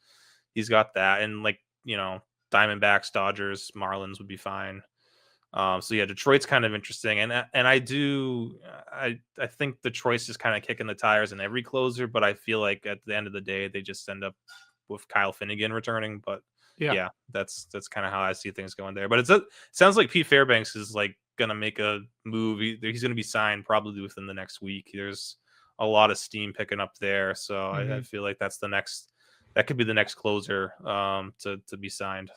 [SPEAKER 2] he's got that, and like Diamondbacks, Dodgers, Marlins would be fine. So yeah, Detroit's kind of interesting, and I think Detroit's just kind of kicking the tires in every closer, but I feel like at the end of the day, they just end up with Kyle Finnegan returning. But yeah, that's kind of how I see things going there. But it sounds like Pete Fairbanks is like gonna make a move. He's gonna be signed probably within the next week. There's a lot of steam picking up there, so I feel like that could be the next closer to be signed.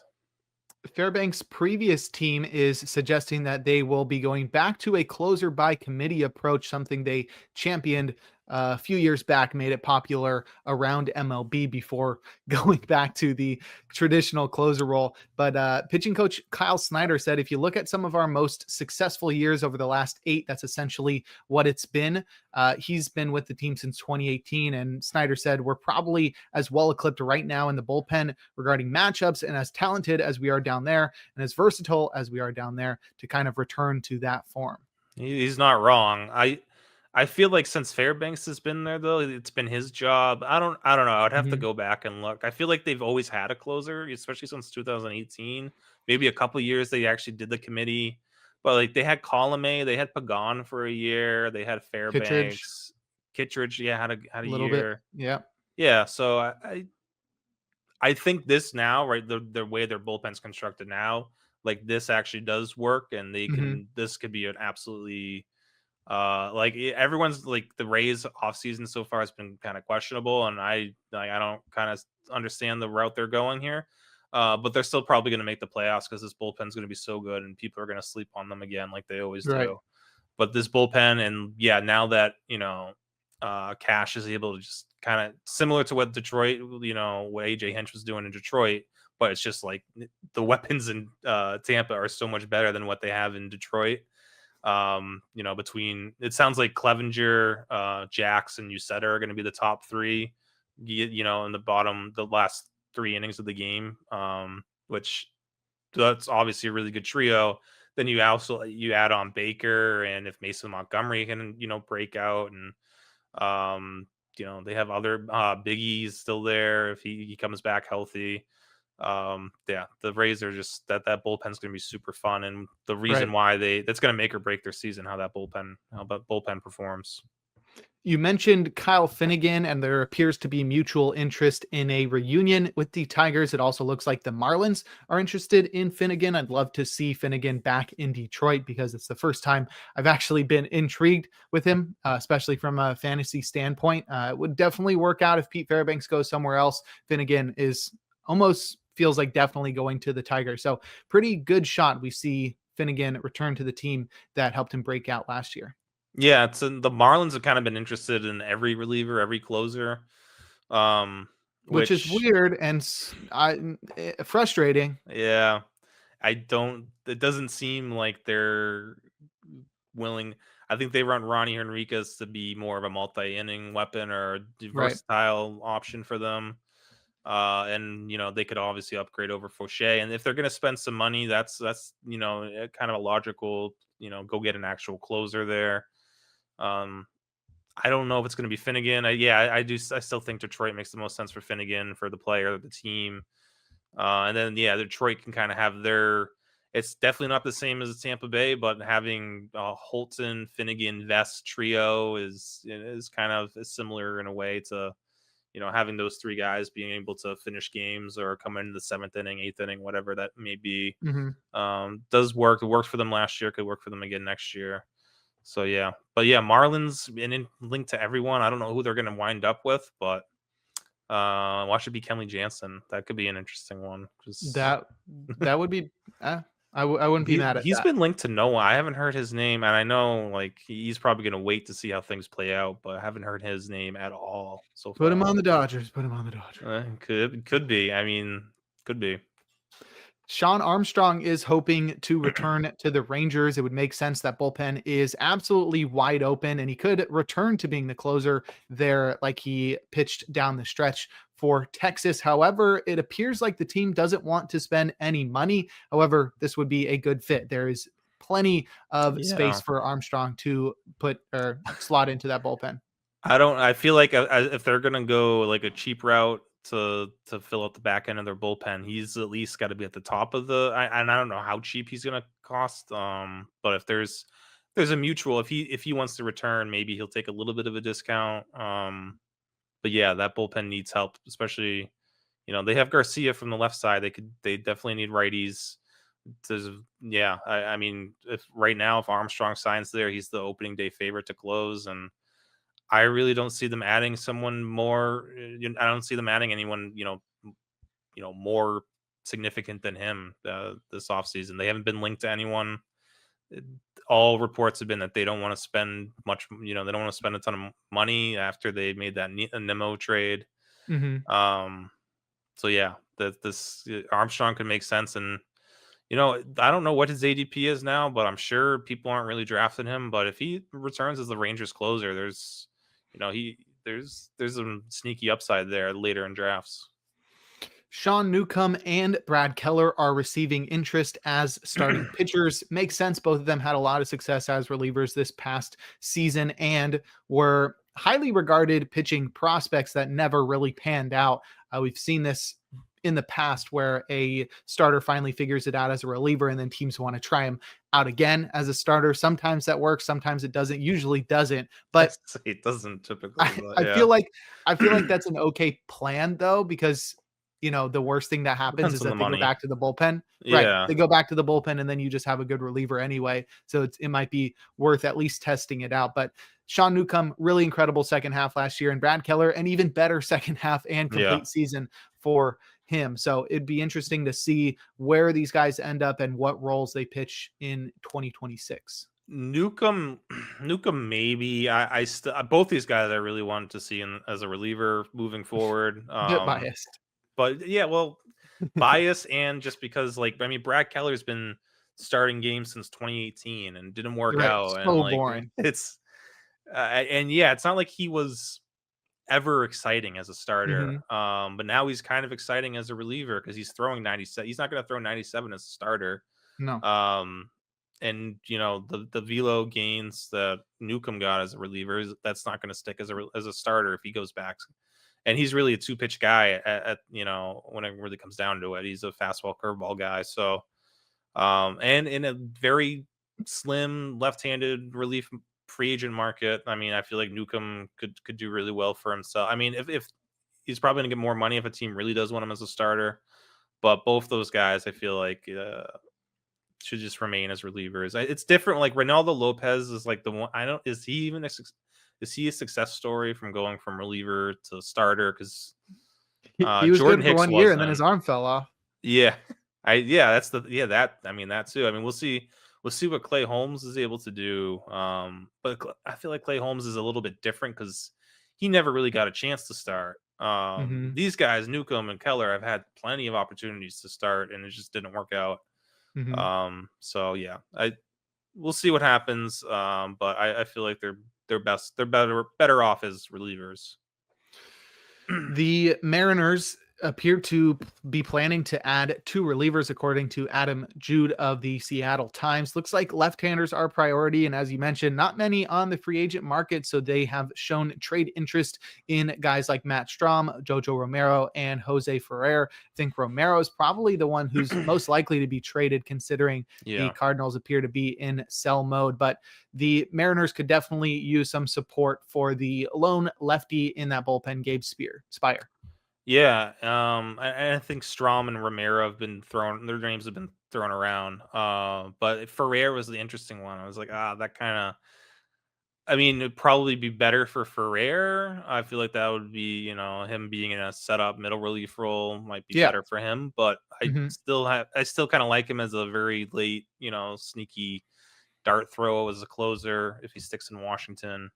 [SPEAKER 1] Fairbanks' previous team is suggesting that they will be going back to a closer by committee approach, something they championed a few years back, made it popular around MLB before going back to the traditional closer role. But pitching coach Kyle Snyder said, if you look at some of our most successful years over the last 8, that's essentially what it's been. He's been with the team since 2018. And Snyder said, we're probably as well equipped right now in the bullpen regarding matchups, and as talented as we are down there and as versatile as we are down there, to kind of return to that form.
[SPEAKER 2] He's not wrong. I feel like since Fairbanks has been there, though, it's been his job. I don't know. I'd have to go back and look. I feel like they've always had a closer, especially since 2018. Maybe a couple years they actually did the committee, but like they had Colomé, they had Pagan for a year, they had Fairbanks, Kittredge, had a
[SPEAKER 1] little
[SPEAKER 2] year,
[SPEAKER 1] bit.
[SPEAKER 2] Yeah. So I think this now, right, the way their bullpen's constructed now, like this actually does work, and they can this could be an absolutely like everyone's like the Rays offseason so far has been kind of questionable, and I don't kind of understand the route they're going here. But they're still probably going to make the playoffs because this bullpen's going to be so good, and people are going to sleep on them again like they always do. But this bullpen, and now that Cash is able to just kind of similar to what Detroit, what AJ Hinch was doing in Detroit, but it's just like the weapons in Tampa are so much better than what they have in Detroit. Between it sounds like Clevenger, Jax, and Uceta are going to be the top three, in the last 3 innings of the game, which that's obviously a really good trio. Then you add on Baker, and if Mason Montgomery can, break out, and they have other Biggie's still there if he comes back healthy. The Rays are just that bullpen's going to be super fun, and the reason why that's going to make or break their season, how that bullpen performs.
[SPEAKER 1] You mentioned Kyle Finnegan, and there appears to be mutual interest in a reunion with the Tigers. It also looks like the Marlins are interested in Finnegan. I'd love to see Finnegan back in Detroit because it's the first time I've actually been intrigued with him, especially from a fantasy standpoint. It would definitely work out if Pete Fairbanks goes somewhere else. Finnegan is almost feels like definitely going to the Tigers. So pretty good shot. We see Finnegan return to the team that helped him break out last year.
[SPEAKER 2] Yeah, the Marlins have kind of been interested in every reliever, every closer,
[SPEAKER 1] which is weird and frustrating.
[SPEAKER 2] Yeah, it doesn't seem like they're willing. I think they want Ronnie Henriquez to be more of a multi-inning weapon or a versatile option for them. And they could obviously upgrade over Fauché, and if they're going to spend some money, that's kind of a logical, go get an actual closer there. I don't know if it's going to be Finnegan. I still think Detroit makes the most sense for Finnegan, for the player, the team. And then Detroit can kind of have it's definitely not the same as Tampa Bay, but having Holton, Finnegan, Vest trio is kind of similar in a way to having those 3 guys being able to finish games or come into the 7th inning, 8th inning, whatever that may be. Does work. It worked for them last year. Could work for them again next year. So Marlins and linked to everyone. I don't know who they're going to wind up with, but watch it be Kenley Jansen. That could be an interesting one.
[SPEAKER 1] That would be. I wouldn't be mad at
[SPEAKER 2] He's been linked to no one. I haven't heard his name, and I know he's probably going to wait to see how things play out, but I haven't heard his name at all so far.
[SPEAKER 1] Put him on the Dodgers.
[SPEAKER 2] Could be. I mean, could be.
[SPEAKER 1] Shawn Armstrong is hoping to return to the Rangers. It would make sense. That bullpen is absolutely wide open, and he could return to being the closer there like he pitched down the stretch for Texas. However, it appears like the team doesn't want to spend any money. However, this would be a good fit. There is plenty of space for Armstrong to put or slot into that bullpen.
[SPEAKER 2] I feel like if they're going to go like a cheap route to fill out the back end of their bullpen, he's at least got to be at the top of and I don't know how cheap he's going to cost. But if there's a mutual, if he wants to return, maybe he'll take a little bit of a discount. But that bullpen needs help, especially, they have Garcia from the left side. They definitely need righties. I mean, if Armstrong signs there, he's the opening day favorite to close, and I really don't see them adding someone more. I don't see them adding anyone, more significant than him this offseason. They haven't been linked to anyone. All reports have been that they don't want to spend much, they don't want to spend a ton of money after they made that Nemo trade. This Armstrong could make sense. And, I don't know what his ADP is now, but I'm sure people aren't really drafting him. But if he returns as the Rangers closer, there's some sneaky upside there later in drafts.
[SPEAKER 1] Sean Newcomb and Brad Keller are receiving interest as starting pitchers. Makes sense. Both of them had a lot of success as relievers this past season and were highly regarded pitching prospects that never really panned out. We've seen this in the past where a starter finally figures it out as a reliever and then teams want to try him out again as a starter. Sometimes that works. Sometimes it doesn't. Usually doesn't, but
[SPEAKER 2] it doesn't typically.
[SPEAKER 1] I feel like that's an okay plan though, because the worst thing that happens is that they go back to the bullpen.
[SPEAKER 2] Yeah.
[SPEAKER 1] Right. They go back to the bullpen and then you just have a good reliever anyway. So it might be worth at least testing it out. But Sean Newcomb, really incredible second half last year, and Brad Keller, an even better second half and complete season for him. So it'd be interesting to see where these guys end up and what roles they pitch in 2026.
[SPEAKER 2] Newcomb, maybe. I both these guys I really wanted to see as a reliever moving forward.
[SPEAKER 1] Bit biased,
[SPEAKER 2] but yeah, well, bias and just because Brad Keller's been starting games since 2018 and didn't work out.
[SPEAKER 1] So
[SPEAKER 2] and
[SPEAKER 1] boring.
[SPEAKER 2] It's it's not like he was ever exciting as a starter. But now he's kind of exciting as a reliever because he's throwing 97. He's not going to throw 97 as a starter.
[SPEAKER 1] No.
[SPEAKER 2] And the velo gains that Newcomb got as a reliever, that's not going to stick as a starter if he goes back. And he's really a 2-pitch guy at when it really comes down to it. He's a fastball curveball guy. So and in a very slim left-handed relief free agent market, I mean, I feel like Newcomb could do really well for himself. I mean, if he's probably gonna get more money if a team really does want him as a starter, but both those guys I feel like should just remain as relievers. It's different. Like Reynaldo Lopez is like the one. Is he a success story from going from reliever to starter? Because
[SPEAKER 1] he was Jordan good for Hicks 1 year and then his arm fell off.
[SPEAKER 2] Yeah, that too. I mean, we'll see what Clay Holmes is able to do. But I feel like Clay Holmes is a little bit different because he never really got a chance to start. These guys, Newcomb and Keller, have had plenty of opportunities to start, and it just didn't work out. So yeah, we'll see what happens. But I feel like they're better off as relievers.
[SPEAKER 1] The Mariners appear to be planning to add 2 relievers, according to Adam Jude of the Seattle Times. Looks like left-handers are a priority, and as you mentioned, not many on the free agent market, so they have shown trade interest in guys like Matt Strom, JoJo Romero, and Jose Ferrer. I think Romero is probably the one who's most likely to be traded, considering the Cardinals appear to be in sell mode, but the Mariners could definitely use some support for the lone lefty in that bullpen, Gabe Spire.
[SPEAKER 2] Yeah, I think Strom and Romero their names have been thrown around. But Ferrer was the interesting one. I was like, that kind of. I mean, it'd probably be better for Ferrer. I feel like that would be, him being in a setup middle relief role might be better for him. But I still kind of like him as a very late, sneaky dart throw as a closer if he sticks in Washington.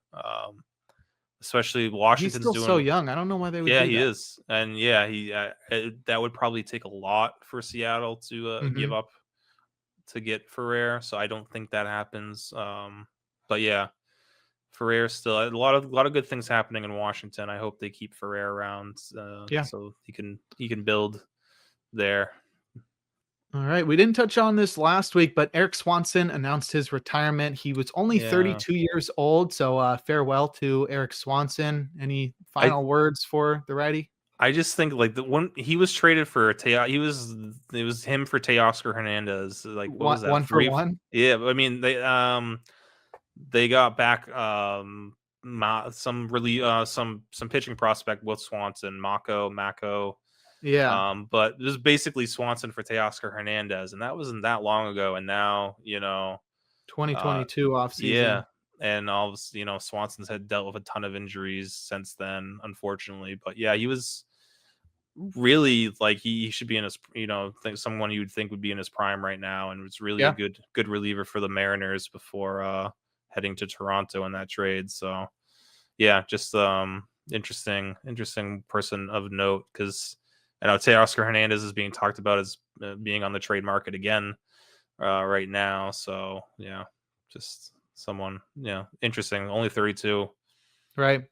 [SPEAKER 2] Especially Washington's
[SPEAKER 1] He's still so young. I don't know why they would.
[SPEAKER 2] Yeah, he is, and that would probably take a lot for Seattle to give up to get Ferrer. So I don't think that happens. But yeah, Ferrer still a lot of good things happening in Washington. I hope they keep Ferrer around. So he can build there.
[SPEAKER 1] All right. We didn't touch on this last week, but Eric Swanson announced his retirement. He was only 32 years old. So farewell to Eric Swanson. Any final words for the righty?
[SPEAKER 2] I just think when he was traded for it was him for Teoscar Hernandez. Like what was that?
[SPEAKER 1] 1 for 1?
[SPEAKER 2] Yeah. I mean, they got back some pitching prospect with Swanson, Mako.
[SPEAKER 1] Yeah.
[SPEAKER 2] But it was basically Swanson for Teoscar Hernandez, and that wasn't that long ago. And now,
[SPEAKER 1] 2022 offseason.
[SPEAKER 2] Yeah. And Swanson's had dealt with a ton of injuries since then, unfortunately. But yeah, he was really like he should be in his, someone you would think would be in his prime right now, and was really a good reliever for the Mariners before heading to Toronto in that trade. So yeah, just interesting person of note, because I know Teoscar Hernandez is being talked about as being on the trade market again right now. So yeah, just someone interesting. Only 32.
[SPEAKER 1] Right.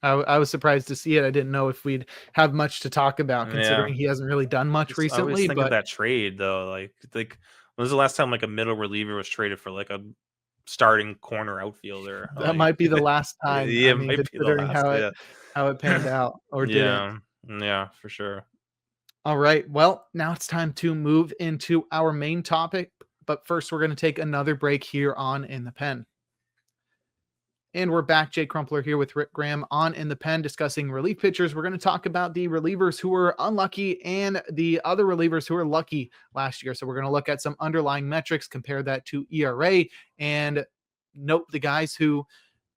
[SPEAKER 1] I was surprised to see it. I didn't know if we'd have much to talk about, considering he hasn't really done much recently.
[SPEAKER 2] I always think of that trade though. Like when was the last time like a middle reliever was traded for like a starting corner outfielder?
[SPEAKER 1] That might be the last time.
[SPEAKER 2] Yeah, considering
[SPEAKER 1] how it panned out or didn't.
[SPEAKER 2] Yeah, for sure.
[SPEAKER 1] All right. Well, now it's time to move into our main topic. But first, we're going to take another break here on In the Pen. And we're back. Jake Crumpler here with Rick Graham on In the Pen discussing relief pitchers. We're going to talk about the relievers who were unlucky and the other relievers who were lucky last year. So we're going to look at some underlying metrics, compare that to ERA, and note the guys who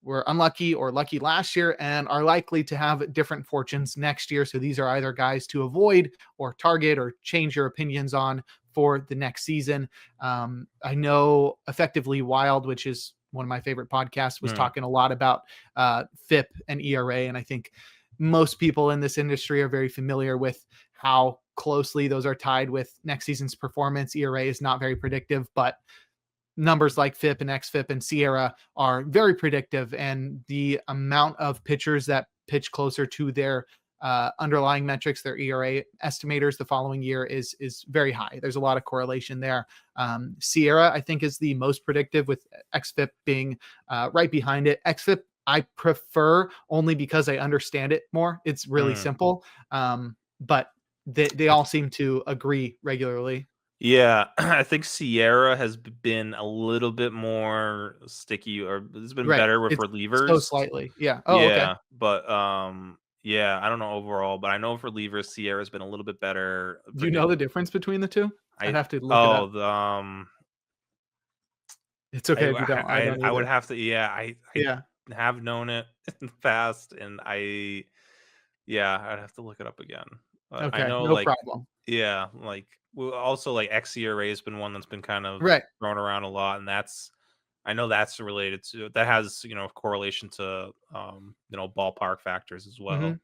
[SPEAKER 1] were unlucky or lucky last year and are likely to have different fortunes next year. So these are either guys to avoid or target or change your opinions on for the next season. I know Effectively Wild, which is one of my favorite podcasts, was talking a lot about FIP and ERA. And I think most people in this industry are very familiar with how closely those are tied with next season's performance. ERA is not very predictive, but numbers like FIP and XFIP and Sierra are very predictive. And the amount of pitchers that pitch closer to their underlying metrics, their ERA estimators the following year is very high. There's a lot of correlation there. Sierra, I think, is the most predictive, with XFIP being right behind it. XFIP I prefer only because I understand it more. It's really simple, but they all seem to agree regularly.
[SPEAKER 2] Yeah, I think Sierra has been a little bit more sticky, or it's been better with relievers.
[SPEAKER 1] So slightly, yeah.
[SPEAKER 2] Oh, yeah, okay. But yeah, I don't know overall, but I know for relievers, Sierra's been a little bit better.
[SPEAKER 1] Do you know the difference between the two? I'd have to look it up. It's okay if you don't.
[SPEAKER 2] I would have to. Yeah, I have known it in the past, and I'd have to look it up again.
[SPEAKER 1] Okay,
[SPEAKER 2] I know,
[SPEAKER 1] no problem.
[SPEAKER 2] Yeah, also like xERA has been one that's been kind of thrown around a lot, and I know that's related to, that has correlation to ballpark factors as well.
[SPEAKER 1] Mm-hmm.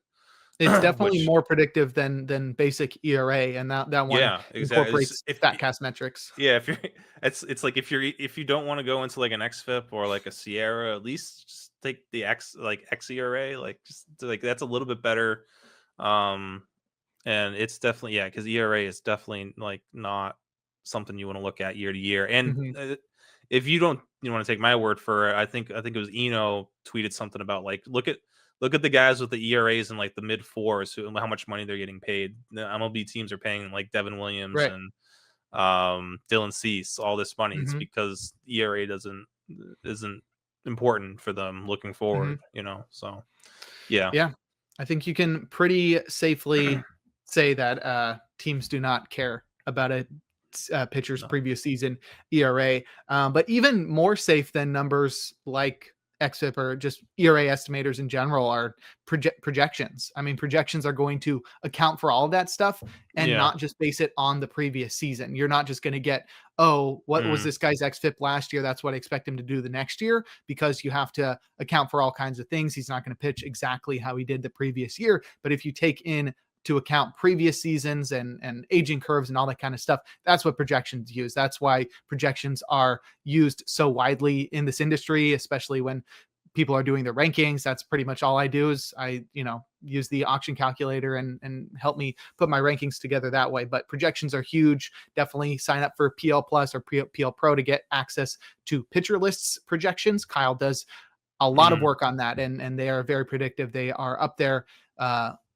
[SPEAKER 1] It's definitely more predictive than basic ERA, and that one incorporates StatCast metrics.
[SPEAKER 2] Yeah, if you're it's like if you don't want to go into like an XFIP or like a Sierra, at least just take the xERA, that's a little bit better. And it's definitely, because ERA is definitely not something you want to look at year to year. And if you don't want to take my word for it, I think it was Eno tweeted something about look at the guys with the ERAs in the mid fours, how much money they're getting paid. The MLB teams are paying Devin Williams and Dylan Cease all this money. It's because ERA isn't important for them looking forward. So yeah.
[SPEAKER 1] I think you can pretty safely say that teams do not care about a pitcher's previous season ERA, but even more safe than numbers like XFIP or just ERA estimators in general are projections. I mean, projections are going to account for all of that stuff and not just base it on the previous season. You're not just going to get, what was this guy's XFIP last year? That's what I expect him to do the next year, because you have to account for all kinds of things. He's not going to pitch exactly how he did the previous year. But if you take in to account previous seasons and aging curves and all that kind of stuff, that's what projections use. That's why projections are used so widely in this industry, especially when people are doing their rankings. That's pretty much all I do, is I use the auction calculator and help me put my rankings together that way. But projections are huge. Definitely sign up for PL Plus or PL Pro to get access to pitcher lists projections. Kyle does a lot of work on that, and they are very predictive. They are up there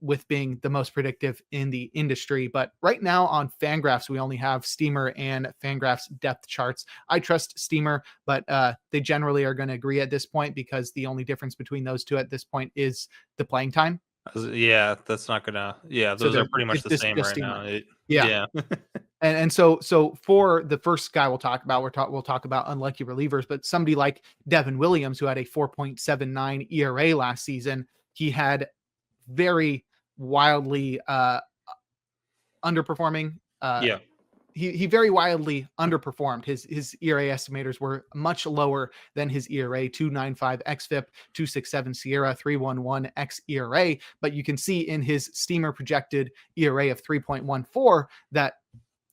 [SPEAKER 1] with being the most predictive in the industry. But right now on Fangraphs, we only have Steamer and Fangraphs depth charts. I trust Steamer, but they generally are going to agree at this point, because the only difference between those two at this point is the playing time.
[SPEAKER 2] Yeah, that's not gonna. Yeah, those are pretty much the same right now.
[SPEAKER 1] Yeah. And so for the first guy we'll talk about, we'll talk about unlucky relievers, but somebody like Devin Williams, who had a 4.79 ERA last season, he had very wildly underperforming. He very wildly underperformed. His ERA estimators were much lower than his ERA: 2.95 xFIP, 2.67 Sierra, 3.11 xERA. But you can see in his Steamer projected ERA of 3.14 that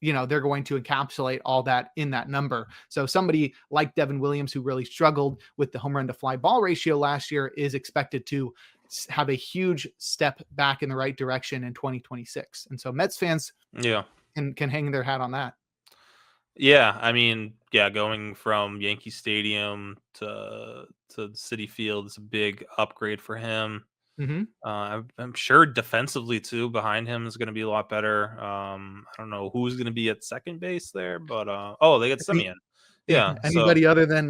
[SPEAKER 1] they're going to encapsulate all that in that number. So somebody like Devin Williams, who really struggled with the home run to fly ball ratio last year, is expected to have a huge step back in the right direction in 2026. And so Mets fans can hang their hat on that.
[SPEAKER 2] Yeah, I mean, going from Yankee Stadium to Citi Field is a big upgrade for him. I'm sure defensively too, behind him is going to be a lot better. I don't know who's going to be at second base there, but they got Semien. Yeah.
[SPEAKER 1] Anybody other than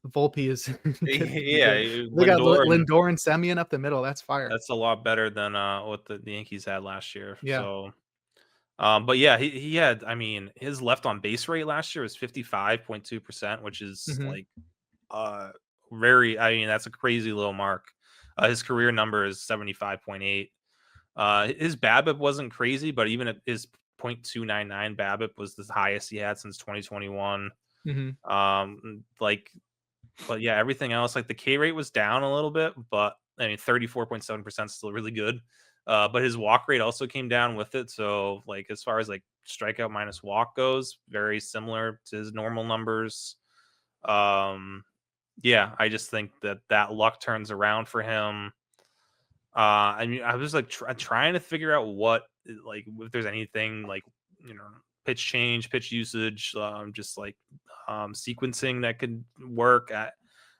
[SPEAKER 1] Volpe is
[SPEAKER 2] yeah,
[SPEAKER 1] they got
[SPEAKER 2] Lindor
[SPEAKER 1] Lindor and Semien up the middle. That's fire.
[SPEAKER 2] That's a lot better than what the Yankees had last year.
[SPEAKER 1] Yeah.
[SPEAKER 2] So, but yeah, he had. I mean, his left on base rate last year was 55.2%, which is like very. I mean, that's a crazy low mark. His career number is 75.8. His BABIP wasn't crazy, but even his .299 BABIP was the highest he had since 2021. But yeah, everything else, like the K rate was down a little bit, but I mean, 34.7% is still really good. But his walk rate also came down with it. So like, as far as like strikeout minus walk goes, very similar to his normal numbers. Yeah, I just think that luck turns around for him. I mean, I was like trying to figure out what, like, if there's anything like, pitch change, pitch usage, just like sequencing that could work.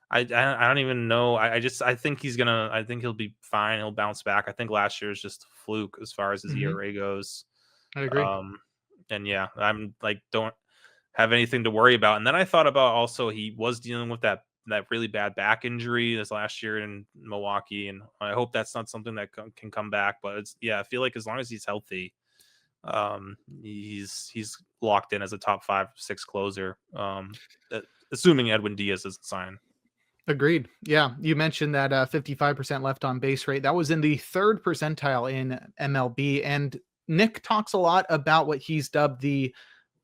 [SPEAKER 2] I don't even know. I think I think he'll be fine. He'll bounce back. I think last year is just a fluke as far as his ERA goes.
[SPEAKER 1] I agree.
[SPEAKER 2] And yeah, I'm like, don't have anything to worry about. And then I thought about also, he was dealing with that really bad back injury this last year in Milwaukee, and I hope that's not something that can come back. But I feel like as long as he's healthy, he's locked in as a top 5-6 closer, assuming Edwin Diaz doesn't sign.
[SPEAKER 1] Agreed. Yeah, you mentioned that 55% left on base rate. That was in the 3rd percentile in MLB, and Nick talks a lot about what he's dubbed the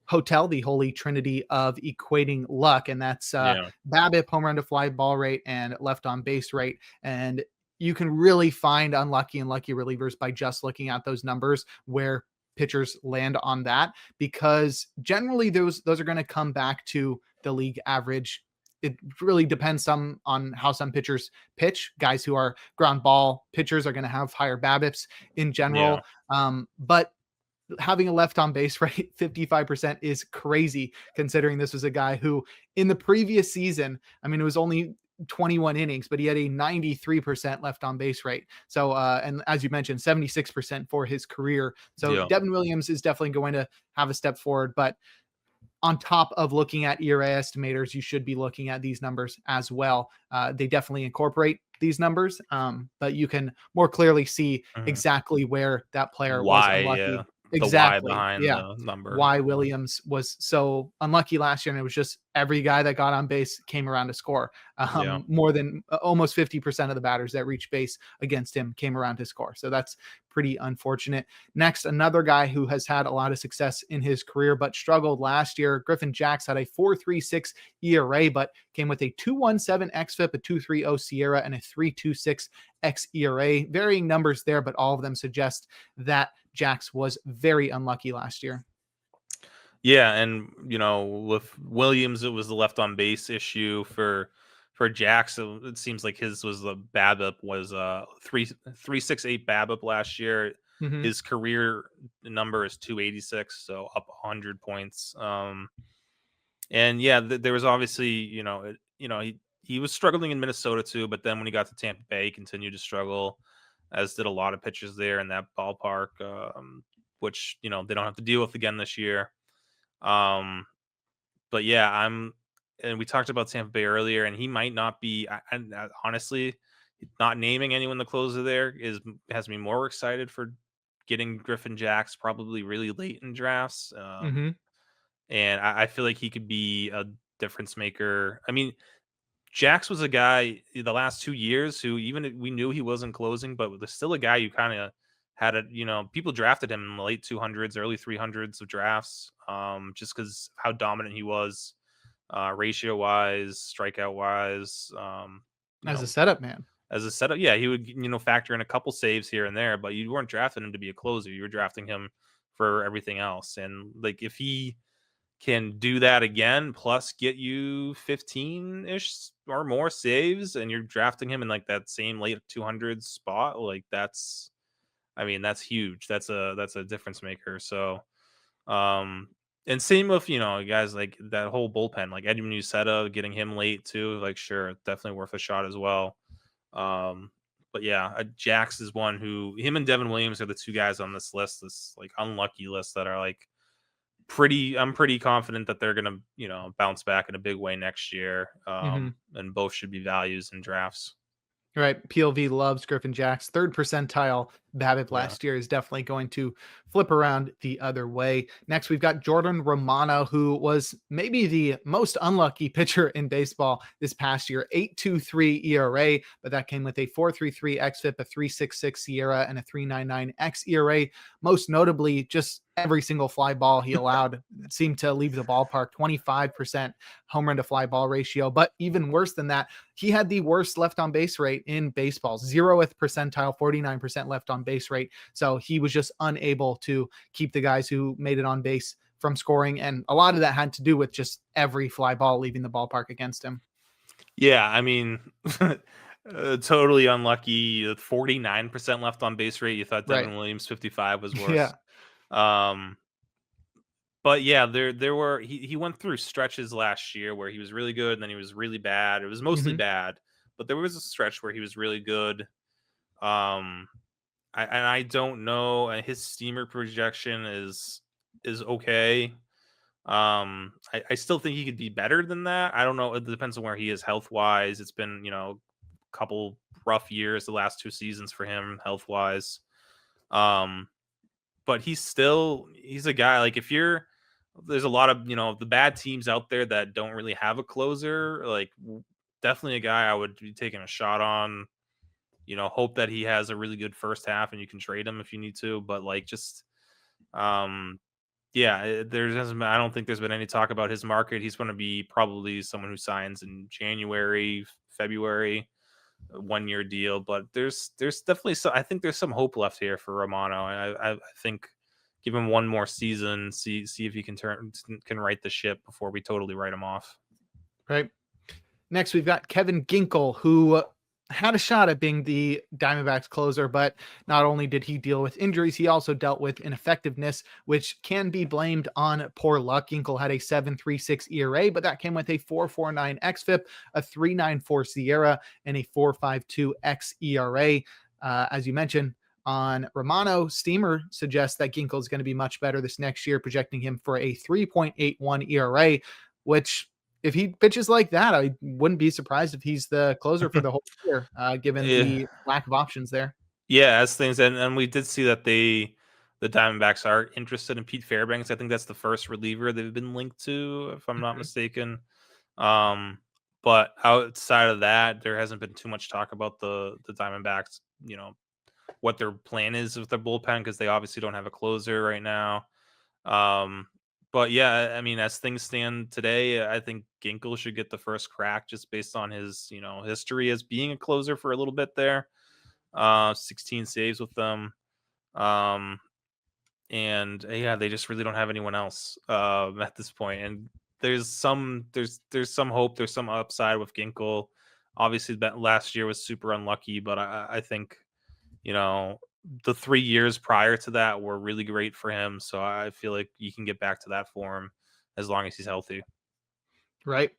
[SPEAKER 1] holy trinity of equating luck, and that's BABIP, home run to fly ball rate, and left on base rate. And you can really find unlucky and lucky relievers by just looking at those numbers, where pitchers land on that, because generally those are going to come back to the league average. It really depends some on how some pitchers pitch. Guys who are ground ball pitchers are going to have higher BABIPs in general. But having a left on base rate 55% is crazy, considering this was a guy who in the previous season, I mean, it was only 21 innings, but he had a 93% left on base rate. So, and as you mentioned, 76% for his career. So Devin Williams is definitely going to have a step forward, but on top of looking at ERA estimators, you should be looking at these numbers as well. They definitely incorporate these numbers, but you can more clearly see exactly where that player was unlucky. Exactly.
[SPEAKER 2] The why behind the number.
[SPEAKER 1] Why Williams was so unlucky last year, and it was just every guy that got on base came around to score. More than almost 50% of the batters that reached base against him came around to score. So that's pretty unfortunate. Next, another guy who has had a lot of success in his career but struggled last year. Griffin Jax had a 4.36 ERA, but came with a 2.17 xFIP, a 2.30 SIERA, and a 3.26 xERA. Varying numbers there, but all of them suggest that Jax was very unlucky last year.
[SPEAKER 2] Yeah, and with Williams, it was the left on base issue. For Jax, it seems like his was the BABIP was 3.68 BABIP last year. His career number is 286, so up 100 points. And yeah, there was obviously he was struggling in Minnesota too, but then when he got to Tampa Bay, he continued to struggle, as did a lot of pitchers there in that ballpark, which they don't have to deal with again this year. But yeah, and we talked about Tampa Bay earlier, and he might not be. I honestly, not naming anyone the closer there has me more excited for getting Griffin Jax probably really late in drafts. And I feel like he could be a difference maker. I mean, Jax was a guy the last 2 years who, even we knew he wasn't closing, but was still a guy you kind of had people drafted him in the late 200s, early 300s of drafts, just because how dominant he was, ratio wise, strikeout wise,
[SPEAKER 1] as a setup man.
[SPEAKER 2] As a setup, yeah, he would factor in a couple saves here and there, but you weren't drafting him to be a closer. You were drafting him for everything else. And like, if he can do that again, plus get you 15-ish or more saves, and you're drafting him in like that same late 200s spot, like that's huge. That's a difference maker. So, and same with guys like that whole bullpen, like Edwin Uceta, getting him late too. Like, sure, definitely worth a shot as well. But yeah, Jax is one who, him and Devin Williams are the two guys on this list, this like unlucky list, that are like I'm pretty confident that they're gonna, bounce back in a big way next year. And both should be values in drafts.
[SPEAKER 1] Right. PLV loves Griffin Jax. Third percentile BABIP last year is definitely going to flip around the other way. Next, we've got Jordan Romano, who was maybe the most unlucky pitcher in baseball this past year. 8.23 ERA, but that came with a 4.33 xFIP, a 3.66 SIERA, and a 3.99 xERA. Most notably, just every single fly ball he allowed seemed to leave the ballpark. 25% home run to fly ball ratio. But even worse than that, he had the worst left on base rate in baseball, 0th percentile, 49% left on base rate. So he was just unable to keep the guys who made it on base from scoring. And a lot of that had to do with just every fly ball leaving the ballpark against him.
[SPEAKER 2] Yeah, I mean, totally unlucky. 49% left on base rate. You thought Devin Williams 55 was worse.
[SPEAKER 1] Yeah.
[SPEAKER 2] But yeah, there were he went through stretches last year where he was really good and then he was really bad. It was mostly bad, but there was a stretch where he was really good. I don't know. His steamer projection is okay. I still think he could be better than that. I don't know. It depends on where he is health wise. It's been, a couple rough years the last 2 seasons for him health wise. But he's a guy, like, there's a lot of, the bad teams out there that don't really have a closer, like, definitely a guy I would be taking a shot on. Hope that he has a really good first half and you can trade him if you need to, but like, just yeah, I don't think there's been any talk about his market. He's going to be probably someone who signs in January, February, a 1-year deal, but there's definitely I think there's some hope left here for Romano. I think give him one more season, see if he can right the ship before we totally write him off.
[SPEAKER 1] Right. Next, we've got Kevin Ginkel, who had a shot at being the Diamondbacks closer, but not only did he deal with injuries, he also dealt with ineffectiveness, which can be blamed on poor luck. Ginkel had a 7.36 ERA, but that came with a 4.49 xFIP, a 3.94 SIERA, and a 4.52 xERA. As you mentioned, on Romano, Steamer suggests that Ginkel is going to be much better this next year, projecting him for a 3.81 ERA, which, if he pitches like that, I wouldn't be surprised if he's the closer for the whole year, given the lack of options there.
[SPEAKER 2] Yeah, as things, and we did see that the Diamondbacks are interested in Pete Fairbanks. I think that's the first reliever they've been linked to, if I'm not mistaken. But outside of that, there hasn't been too much talk about the Diamondbacks, what their plan is with their bullpen, because they obviously don't have a closer right now. But yeah, I mean, as things stand today, I think Ginkel should get the first crack just based on his, history as being a closer for a little bit there. 16 saves with them. And yeah, they just really don't have anyone else at this point. And there's some hope, there's some upside with Ginkel. Obviously, that last year was super unlucky, but I think, the 3 years prior to that were really great for him. So I feel like you can get back to that form as long as he's healthy.
[SPEAKER 1] Right.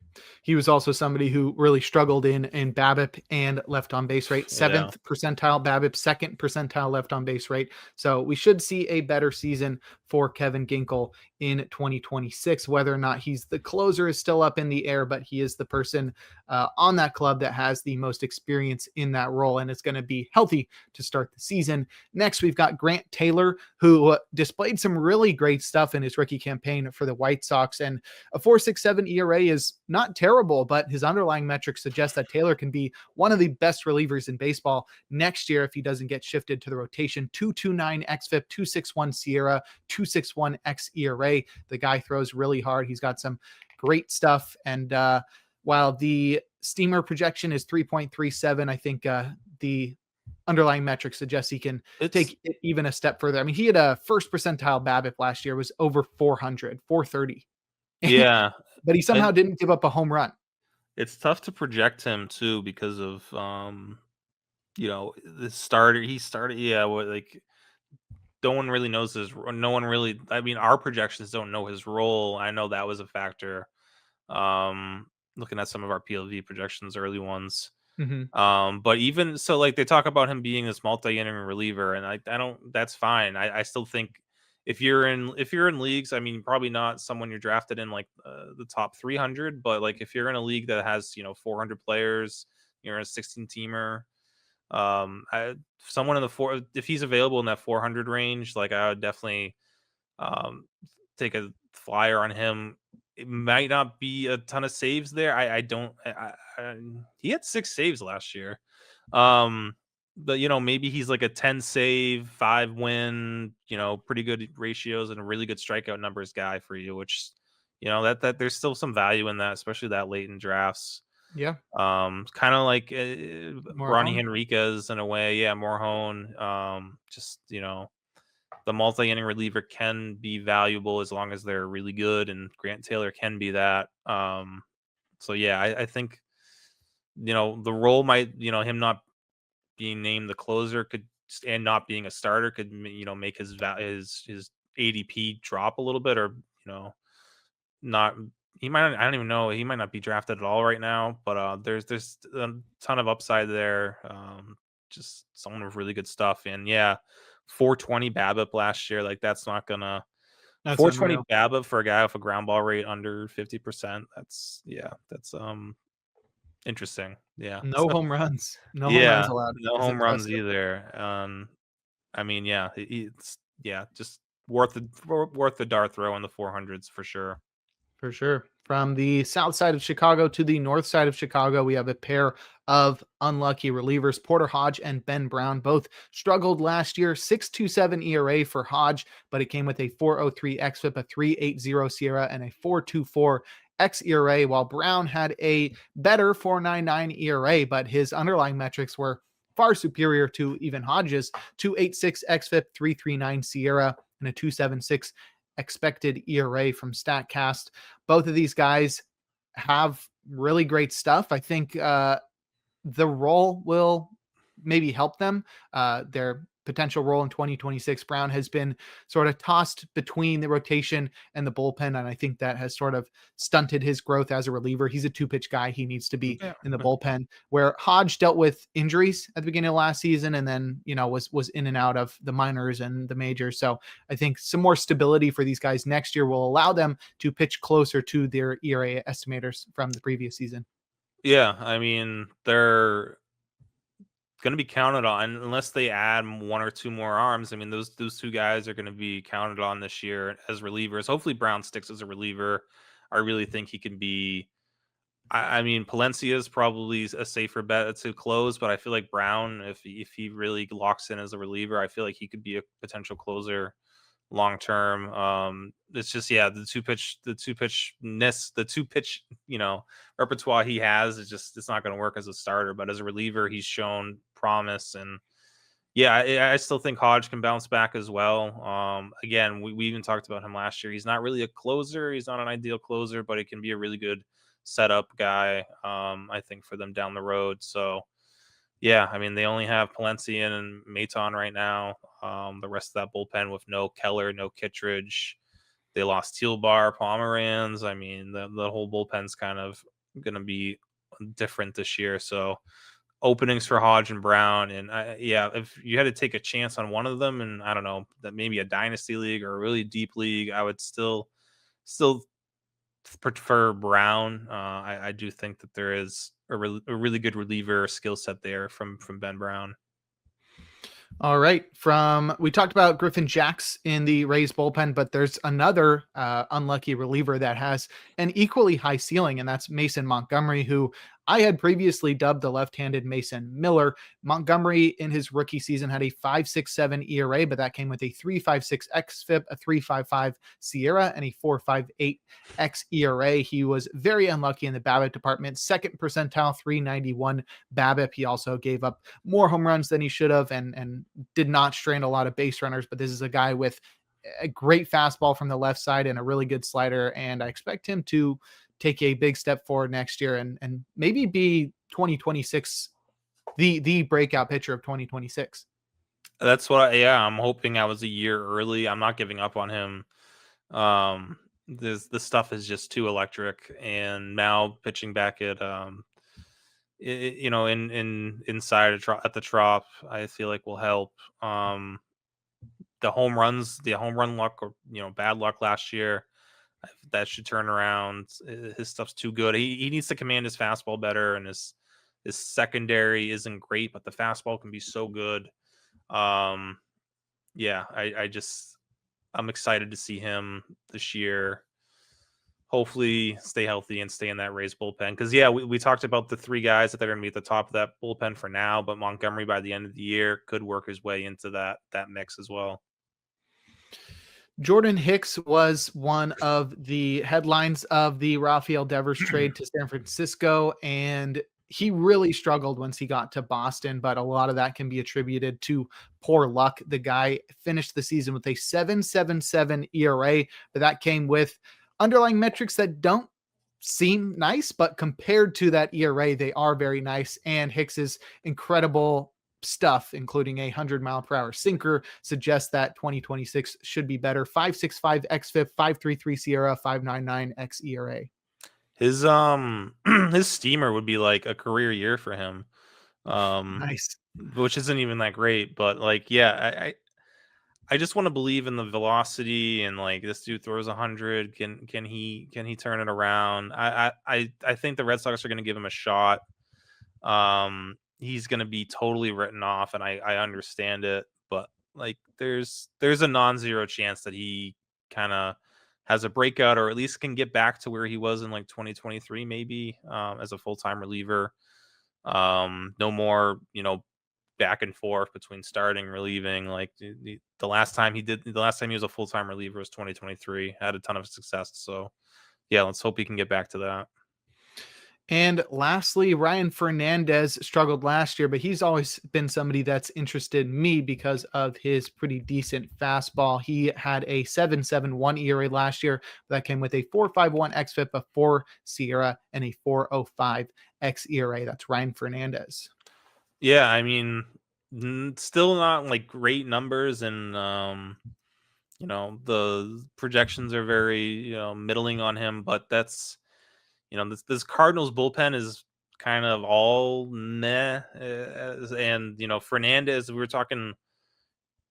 [SPEAKER 1] He was also somebody who really struggled in BABIP and left on base rate. 7th percentile BABIP, 2nd percentile left on base rate. So we should see a better season for Kevin Ginkel in 2026. Whether or not he's the closer is still up in the air, but he is the person on that club that has the most experience in that role, and it's going to be healthy to start the season. Next, we've got Grant Taylor, who displayed some really great stuff in his rookie campaign for the White Sox, and a 4.67 ERA is not terrible, but his underlying metrics suggest that Taylor can be one of the best relievers in baseball next year if he doesn't get shifted to the rotation. 2.29 xFIP, 2.61 SIERA, 2.61 xERA. The guy throws really hard. He's got some great stuff. And while the Steamer projection is 3.37, I think the underlying metrics suggest he can take it even a step further. I mean, he had a first percentile BABIP last year, was over 430.
[SPEAKER 2] Yeah.
[SPEAKER 1] But he somehow didn't give up a home run.
[SPEAKER 2] It's tough to project him too because of the starter. He started, like, no one really knows I mean, our projections don't know his role. I know that was a factor. Looking at some of our PLV projections, early ones. But even so, like, they talk about him being this multi-inning reliever, and I don't. That's fine. I still think if you're in leagues, I mean, probably not someone you're drafted in like the top 300, but like if you're in a league that has 400 players, you're a 16 teamer. Someone in the if he's available in that 400 range, like I would definitely take a flyer on him. It might not be a ton of saves there. He had 6 saves last year. But maybe he's like a 10 save, 5 win, pretty good ratios and a really good strikeout numbers guy for you, which that there's still some value in that, especially that late in drafts.
[SPEAKER 1] Yeah.
[SPEAKER 2] Kind of like Ronnie Henriquez in a way. Yeah, Morhone. Just the multi-inning reliever can be valuable as long as they're really good, and Grant Taylor can be that. So yeah, I think the role might him not being named the closer could, and not being a starter could make his ADP drop a little bit, or not. He might not, I don't even know, he might not be drafted at all right now, but there's a ton of upside there. Just someone with really good stuff, and yeah, 420 BABIP last year, like that's not gonna 420
[SPEAKER 1] unreal.
[SPEAKER 2] BABIP for a guy with a ground ball rate under 50%. That's interesting. Yeah.
[SPEAKER 1] No home runs. No home
[SPEAKER 2] Yeah,
[SPEAKER 1] runs allowed.
[SPEAKER 2] no
[SPEAKER 1] It's
[SPEAKER 2] home runs
[SPEAKER 1] impressive.
[SPEAKER 2] either. I mean, yeah, it's just worth the dart throw in the 400s for sure.
[SPEAKER 1] For sure. From the south side of Chicago to the north side of Chicago, we have a pair of unlucky relievers. Porter Hodge and Ben Brown both struggled last year. 6.27 ERA for Hodge, but it came with a 4.03 xFIP, a 3.80 SIERA, and a 4.24 xERA, while Brown had a better 4.99 ERA, but his underlying metrics were far superior to even Hodge's. 2.86 xFIP, 3.39 SIERA, and a 2.76 expected ERA from StatCast. Both of these guys have really great stuff. I think the role will maybe help them. Their potential role in 2026. Brown has been sort of tossed between the rotation and the bullpen, and I think that has sort of stunted his growth as a reliever. He's a 2-pitch guy. He needs to be in the bullpen, where Hodge dealt with injuries at the beginning of last season and then, was in and out of the minors and the majors. So I think some more stability for these guys next year will allow them to pitch closer to their ERA estimators from the previous season.
[SPEAKER 2] Yeah, I mean, they're going to be counted on unless they add 1 or 2 more arms. I mean, those 2 guys are going to be counted on this year as relievers. Hopefully Brown sticks as a reliever. I really think he can be. I mean, Palencia is probably a safer bet to close, but I feel like Brown, if he really locks in as a reliever, I feel like he could be a potential closer long term. It's just the two pitch repertoire he has is just, it's not going to work as a starter, but as a reliever he's shown promise. And I still think Hodge can bounce back as well. Again, we even talked about him last year. He's not really a closer, he's not an ideal closer, but he can be a really good setup guy, I think, for them down the road. So yeah, I mean, they only have Palencia and Maton right now. The rest of that bullpen with no Keller, no Kittredge. They lost Tealbar, Pomeranz. I mean, the whole bullpen's kind of going to be different this year. So openings for Hodge and Brown. And if you had to take a chance on one of them, and I don't know, that maybe a dynasty league or a really deep league, I would still prefer Brown. I do think that there is a really good reliever skill set there from Ben Brown.
[SPEAKER 1] All right. We talked about Griffin Jax in the Rays bullpen, but there's another unlucky reliever that has an equally high ceiling, and that's Mason Montgomery, who I had previously dubbed the left-handed Mason Miller. Montgomery in his rookie season had a 5.67 ERA, but that came with a 3.56 xFIP, a 3.55 SIERA, and a 4.58 xERA. He was very unlucky in the BABIP department, second percentile, 391 BABIP. He also gave up more home runs than he should have, and did not strain a lot of base runners. But this is a guy with a great fastball from the left side and a really good slider, and I expect him to take a big step forward next year and maybe be 2026 the breakout pitcher of 2026.
[SPEAKER 2] That's what I'm hoping. I was a year early. I'm not giving up on him. This stuff is just too electric, and now pitching back at inside at the Trop, I feel like will help. the home run luck, or bad luck last year, that should turn around. His stuff's too good. He needs to command his fastball better, and his secondary isn't great, but the fastball can be so good. Yeah, I'm excited to see him this year. Hopefully stay healthy and stay in that Rays bullpen. Because, yeah, we talked about the three guys that they're going to be at the top of that bullpen for now, but Montgomery by the end of the year could work his way into that mix as well.
[SPEAKER 1] Jordan Hicks was one of the headlines of the Rafael Devers trade to San Francisco, and he really struggled once he got to Boston, but a lot of that can be attributed to poor luck. The guy finished the season with a 7.77 ERA, but that came with underlying metrics that don't seem nice, but compared to that ERA, they are very nice. And Hicks's incredible stuff, including a 100-mile-per-hour sinker, suggests that 2026 should be better. 5.65 xFIP, 5.33 SIERA, 5.99 xERA.
[SPEAKER 2] His steamer would be like a career year for him.
[SPEAKER 1] Nice.
[SPEAKER 2] Which isn't even that great, but like, yeah, I just want to believe in the velocity, and like, this dude throws 100. Can he turn it around? I think the Red Sox are going to give him a shot. He's going to be totally written off, and I understand it, but like, there's a non-zero chance that he kind of has a breakout, or at least can get back to where he was in like 2023, maybe, as a full-time reliever. No more, back and forth between starting, relieving. Like, the last time he was a full-time reliever was 2023. Had a ton of success. So yeah, let's hope he can get back to that.
[SPEAKER 1] And lastly, Ryan Fernandez struggled last year, but he's always been somebody that's interested me because of his pretty decent fastball. He had a 7.71 ERA last year. That came with a 4.51 xFIP, a 4 SIERA, and a 4.05 xERA. That's Ryan Fernandez.
[SPEAKER 2] Yeah, I mean, still not like great numbers, and the projections are very middling on him, but that's this Cardinals bullpen is kind of all meh. And Fernandez, we were talking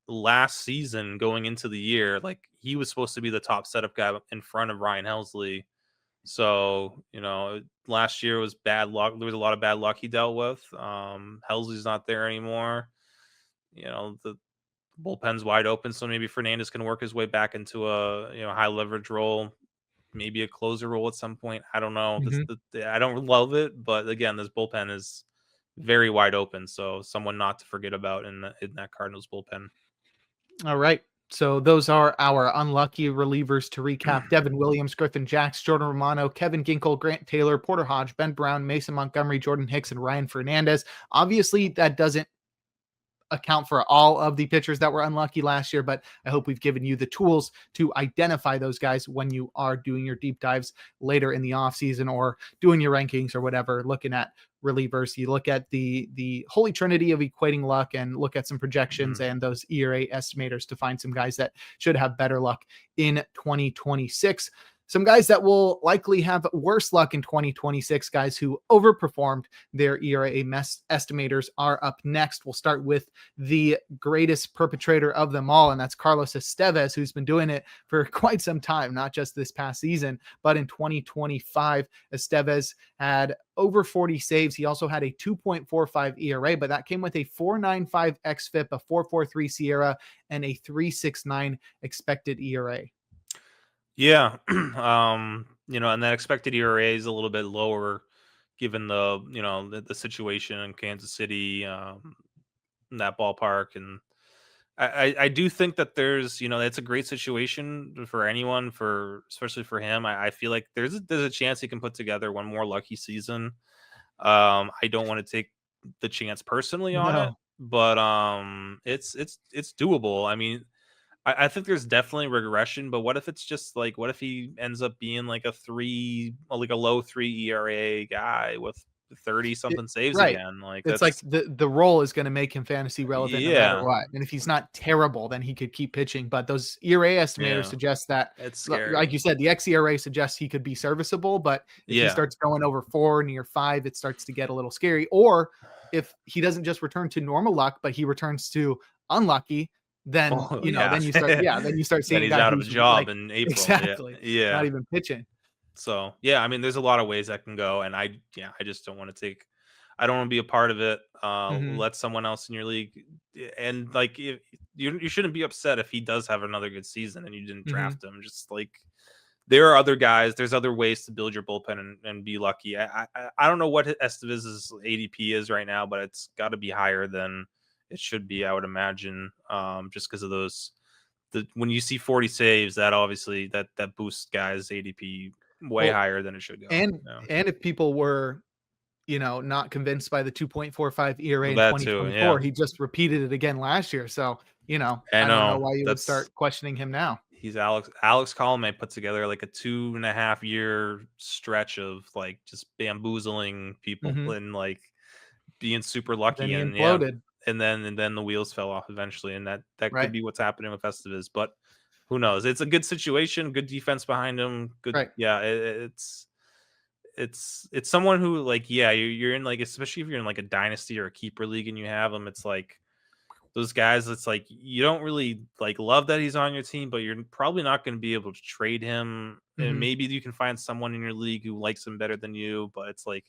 [SPEAKER 2] last season going into the year, like, he was supposed to be the top setup guy in front of Ryan Helsley. So, last year was bad luck. There was a lot of bad luck he dealt with. Helsley's not there anymore. The bullpen's wide open, so maybe Fernandez can work his way back into a high leverage role, maybe a closer role at some point. I don't know. I don't love it, but again, this bullpen is very wide open, so someone not to forget about in that Cardinals bullpen.
[SPEAKER 1] All right. So those are our unlucky relievers to recap. Devin Williams, Griffin Jax, Jordan Romano, Kevin Ginkel, Grant Taylor, Porter Hodge, Ben Brown, Mason Montgomery, Jordan Hicks, and Ryan Fernandez. Obviously, that doesn't account for all of the pitchers that were unlucky last year, but I hope we've given you the tools to identify those guys when you are doing your deep dives later in the offseason, or doing your rankings or whatever, looking at relievers. You look at the holy trinity of equating luck, and look at some projections and those ERA estimators to find some guys that should have better luck in 2026. Some guys that will likely have worse luck in 2026, guys who overperformed their ERA estimators, are up next. We'll start with the greatest perpetrator of them all, and that's Carlos Estevez, who's been doing it for quite some time, not just this past season, but in 2025, Estevez had over 40 saves. He also had a 2.45 ERA, but that came with a 4.95 xFIP, a 4.43 SIERA, and a 3.69 expected ERA.
[SPEAKER 2] Yeah. And that expected ERA is a little bit lower given the situation in Kansas City, that ballpark. And I do think that there's, it's a great situation for anyone, especially for him. I feel like there's a chance he can put together one more lucky season. I don't want to take the chance personally on it, but it's doable. I mean, I think there's definitely regression, but what if it's just like, what if he ends up being like a low 3 ERA guy with 30 something saves again? Like,
[SPEAKER 1] it's like the role is going to make him fantasy relevant no matter what. And if he's not terrible, then he could keep pitching. But those ERA estimators suggest that,
[SPEAKER 2] it's scary.
[SPEAKER 1] Like you said, the xERA suggests he could be serviceable, but if he starts going over 4, near 5, it starts to get a little scary. Or if he doesn't just return to normal luck, but he returns to unlucky, then then you start
[SPEAKER 2] then
[SPEAKER 1] seeing a
[SPEAKER 2] he's
[SPEAKER 1] guy
[SPEAKER 2] out of a
[SPEAKER 1] who's
[SPEAKER 2] job
[SPEAKER 1] like
[SPEAKER 2] in April.
[SPEAKER 1] exactly
[SPEAKER 2] Yeah.
[SPEAKER 1] not even pitching.
[SPEAKER 2] So yeah, I mean, there's a lot of ways that can go, and I just don't want to take. I don't want to be a part of it.
[SPEAKER 1] Mm-hmm.
[SPEAKER 2] Let someone else in your league, and like you shouldn't be upset if he does have another good season and you didn't
[SPEAKER 1] Mm-hmm.
[SPEAKER 2] draft him. Just like there are other guys, there's other ways to build your bullpen and be lucky. I don't know what Estevez's ADP is right now, but it's got to be higher than it should be, I would imagine, just because of those. When you see 40 saves, that obviously that boosts guys' ADP way higher than it should go.
[SPEAKER 1] And if people were not convinced by the 2.45 ERA
[SPEAKER 2] Well,
[SPEAKER 1] in
[SPEAKER 2] that too,
[SPEAKER 1] 2024,
[SPEAKER 2] yeah.
[SPEAKER 1] he just repeated it again last year. So
[SPEAKER 2] I
[SPEAKER 1] don't know
[SPEAKER 2] know
[SPEAKER 1] why you would
[SPEAKER 2] that's
[SPEAKER 1] start questioning him now.
[SPEAKER 2] he's Alex Colomé put together like a 2.5-year stretch of like just bamboozling people
[SPEAKER 1] Mm-hmm.
[SPEAKER 2] and like being super
[SPEAKER 1] Then
[SPEAKER 2] lucky,
[SPEAKER 1] he
[SPEAKER 2] and yeah,
[SPEAKER 1] imploded.
[SPEAKER 2] and then the wheels fell off eventually, and that could
[SPEAKER 1] Right.
[SPEAKER 2] be what's happening with Estevez, but who knows? It's a good situation, good defense behind him, good.
[SPEAKER 1] Right.
[SPEAKER 2] Yeah, it's someone who like, yeah, you're in like, especially if you're in like a dynasty or a keeper league and you have him, it's like those guys, it's like you don't really like love that he's on your team, but you're probably not going to be able to trade him. And
[SPEAKER 1] Mm-hmm.
[SPEAKER 2] maybe you can find someone in your league who likes him better than you, but it's like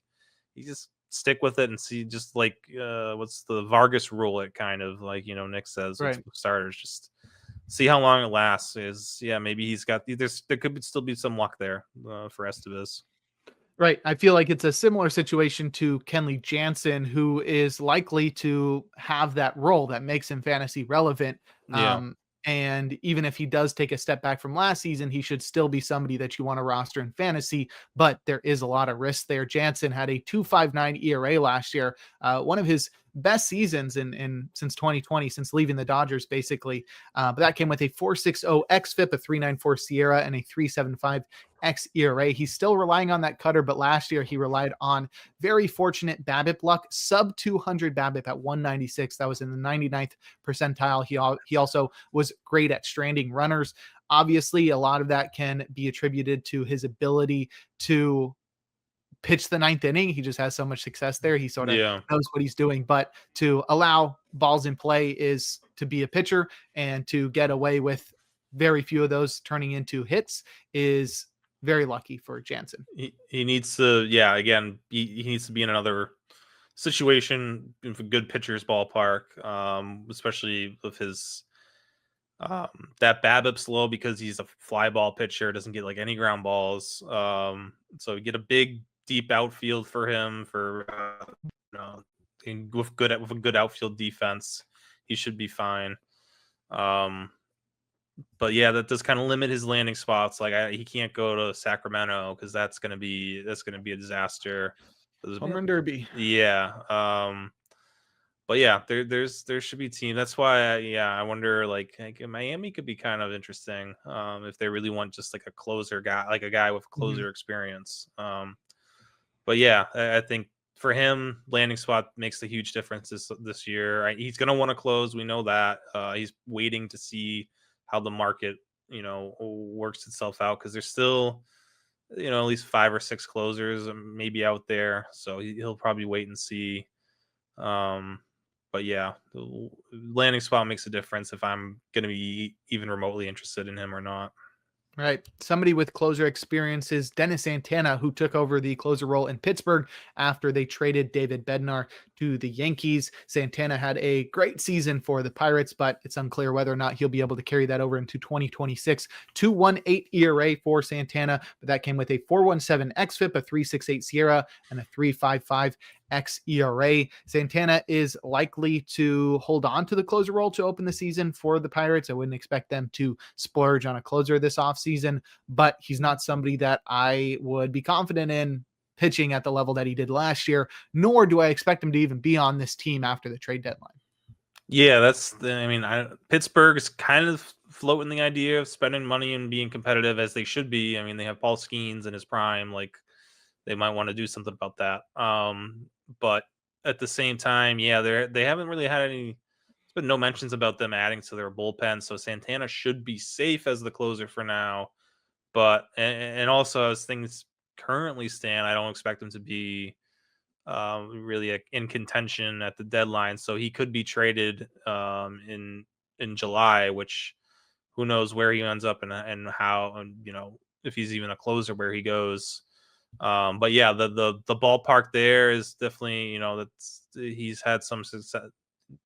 [SPEAKER 2] you just stick with it and see, just like what's the Vargas rule, it kind of like, Nick says with
[SPEAKER 1] Right.
[SPEAKER 2] starters, just see how long it lasts. Maybe he's got there could still be some luck there for Estevez.
[SPEAKER 1] Right. I feel like it's a similar situation to Kenley Jansen, who is likely to have that role that makes him fantasy relevant.
[SPEAKER 2] Yeah.
[SPEAKER 1] And even if he does take a step back from last season, he should still be somebody that you want to roster in fantasy. But there is a lot of risk there. Jansen had a 2.59 ERA last year, one of his best seasons in since 2020, since leaving the Dodgers, basically. But that came with a 4.60 xFIP, a 3.94 Sierra, and a 3.75 xERA. He's still relying on that cutter, but last year he relied on very fortunate BABIP luck, sub 200 BABIP at 196. That was in the 99th percentile. He also was great at stranding runners. Obviously, a lot of that can be attributed to his ability to pitch the ninth inning. He just has so much success there. He sort of knows what he's doing. But to allow balls in play is to be a pitcher, and to get away with very few of those turning into hits is very lucky for Jansen.
[SPEAKER 2] He needs to, again, he needs to be in another situation with a good pitcher's ballpark, especially with his that BABIP's low because he's a fly ball pitcher, doesn't get like any ground balls. So you get a big deep outfield for him for with a good outfield defense, he should be fine. But yeah, that does kind of limit his landing spots. Like he can't go to Sacramento because that's gonna be a disaster.
[SPEAKER 1] Home run derby.
[SPEAKER 2] Yeah. But yeah, there should be a team. That's why I wonder like Miami could be kind of interesting if they really want just like a closer guy, like a guy with closer experience. But yeah, I think for him, landing spot makes a huge difference this year. Right? He's gonna want to close. We know that. He's waiting to see how the market works itself out, because there's still at least 5 or 6 closers maybe out there. So he'll probably wait and see. But yeah, the landing spot makes a difference if I'm going to be even remotely interested in him or not.
[SPEAKER 1] Right. Somebody with closer experience is Dennis Santana, who took over the closer role in Pittsburgh after they traded David Bednar to the Yankees. Santana had a great season for the Pirates, but it's unclear whether or not he'll be able to carry that over into 2026. 2.18 ERA for Santana, but that came with a 4.17 xFIP, a 3.68 Sierra, and a 3.55 xERA. Santana is likely to hold on to the closer role to open the season for the Pirates. I wouldn't expect them to splurge on a closer this offseason, but he's not somebody that I would be confident in pitching at the level that he did last year, nor do I expect him to even be on this team after the trade deadline.
[SPEAKER 2] Yeah, Pittsburgh is kind of floating the idea of spending money and being competitive as they should be. I mean, they have Paul Skeens in his prime. Like, they might want to do something about that. But at the same time, they haven't really had any. There's been no mentions about them adding to their bullpen, so Santana should be safe as the closer for now. But and also, as things currently stand, I don't expect him to be really in contention at the deadline. So he could be traded in in July, which who knows where he ends up and how, and if he's even a closer, where he goes. But yeah, the ballpark there is definitely, he's had some success.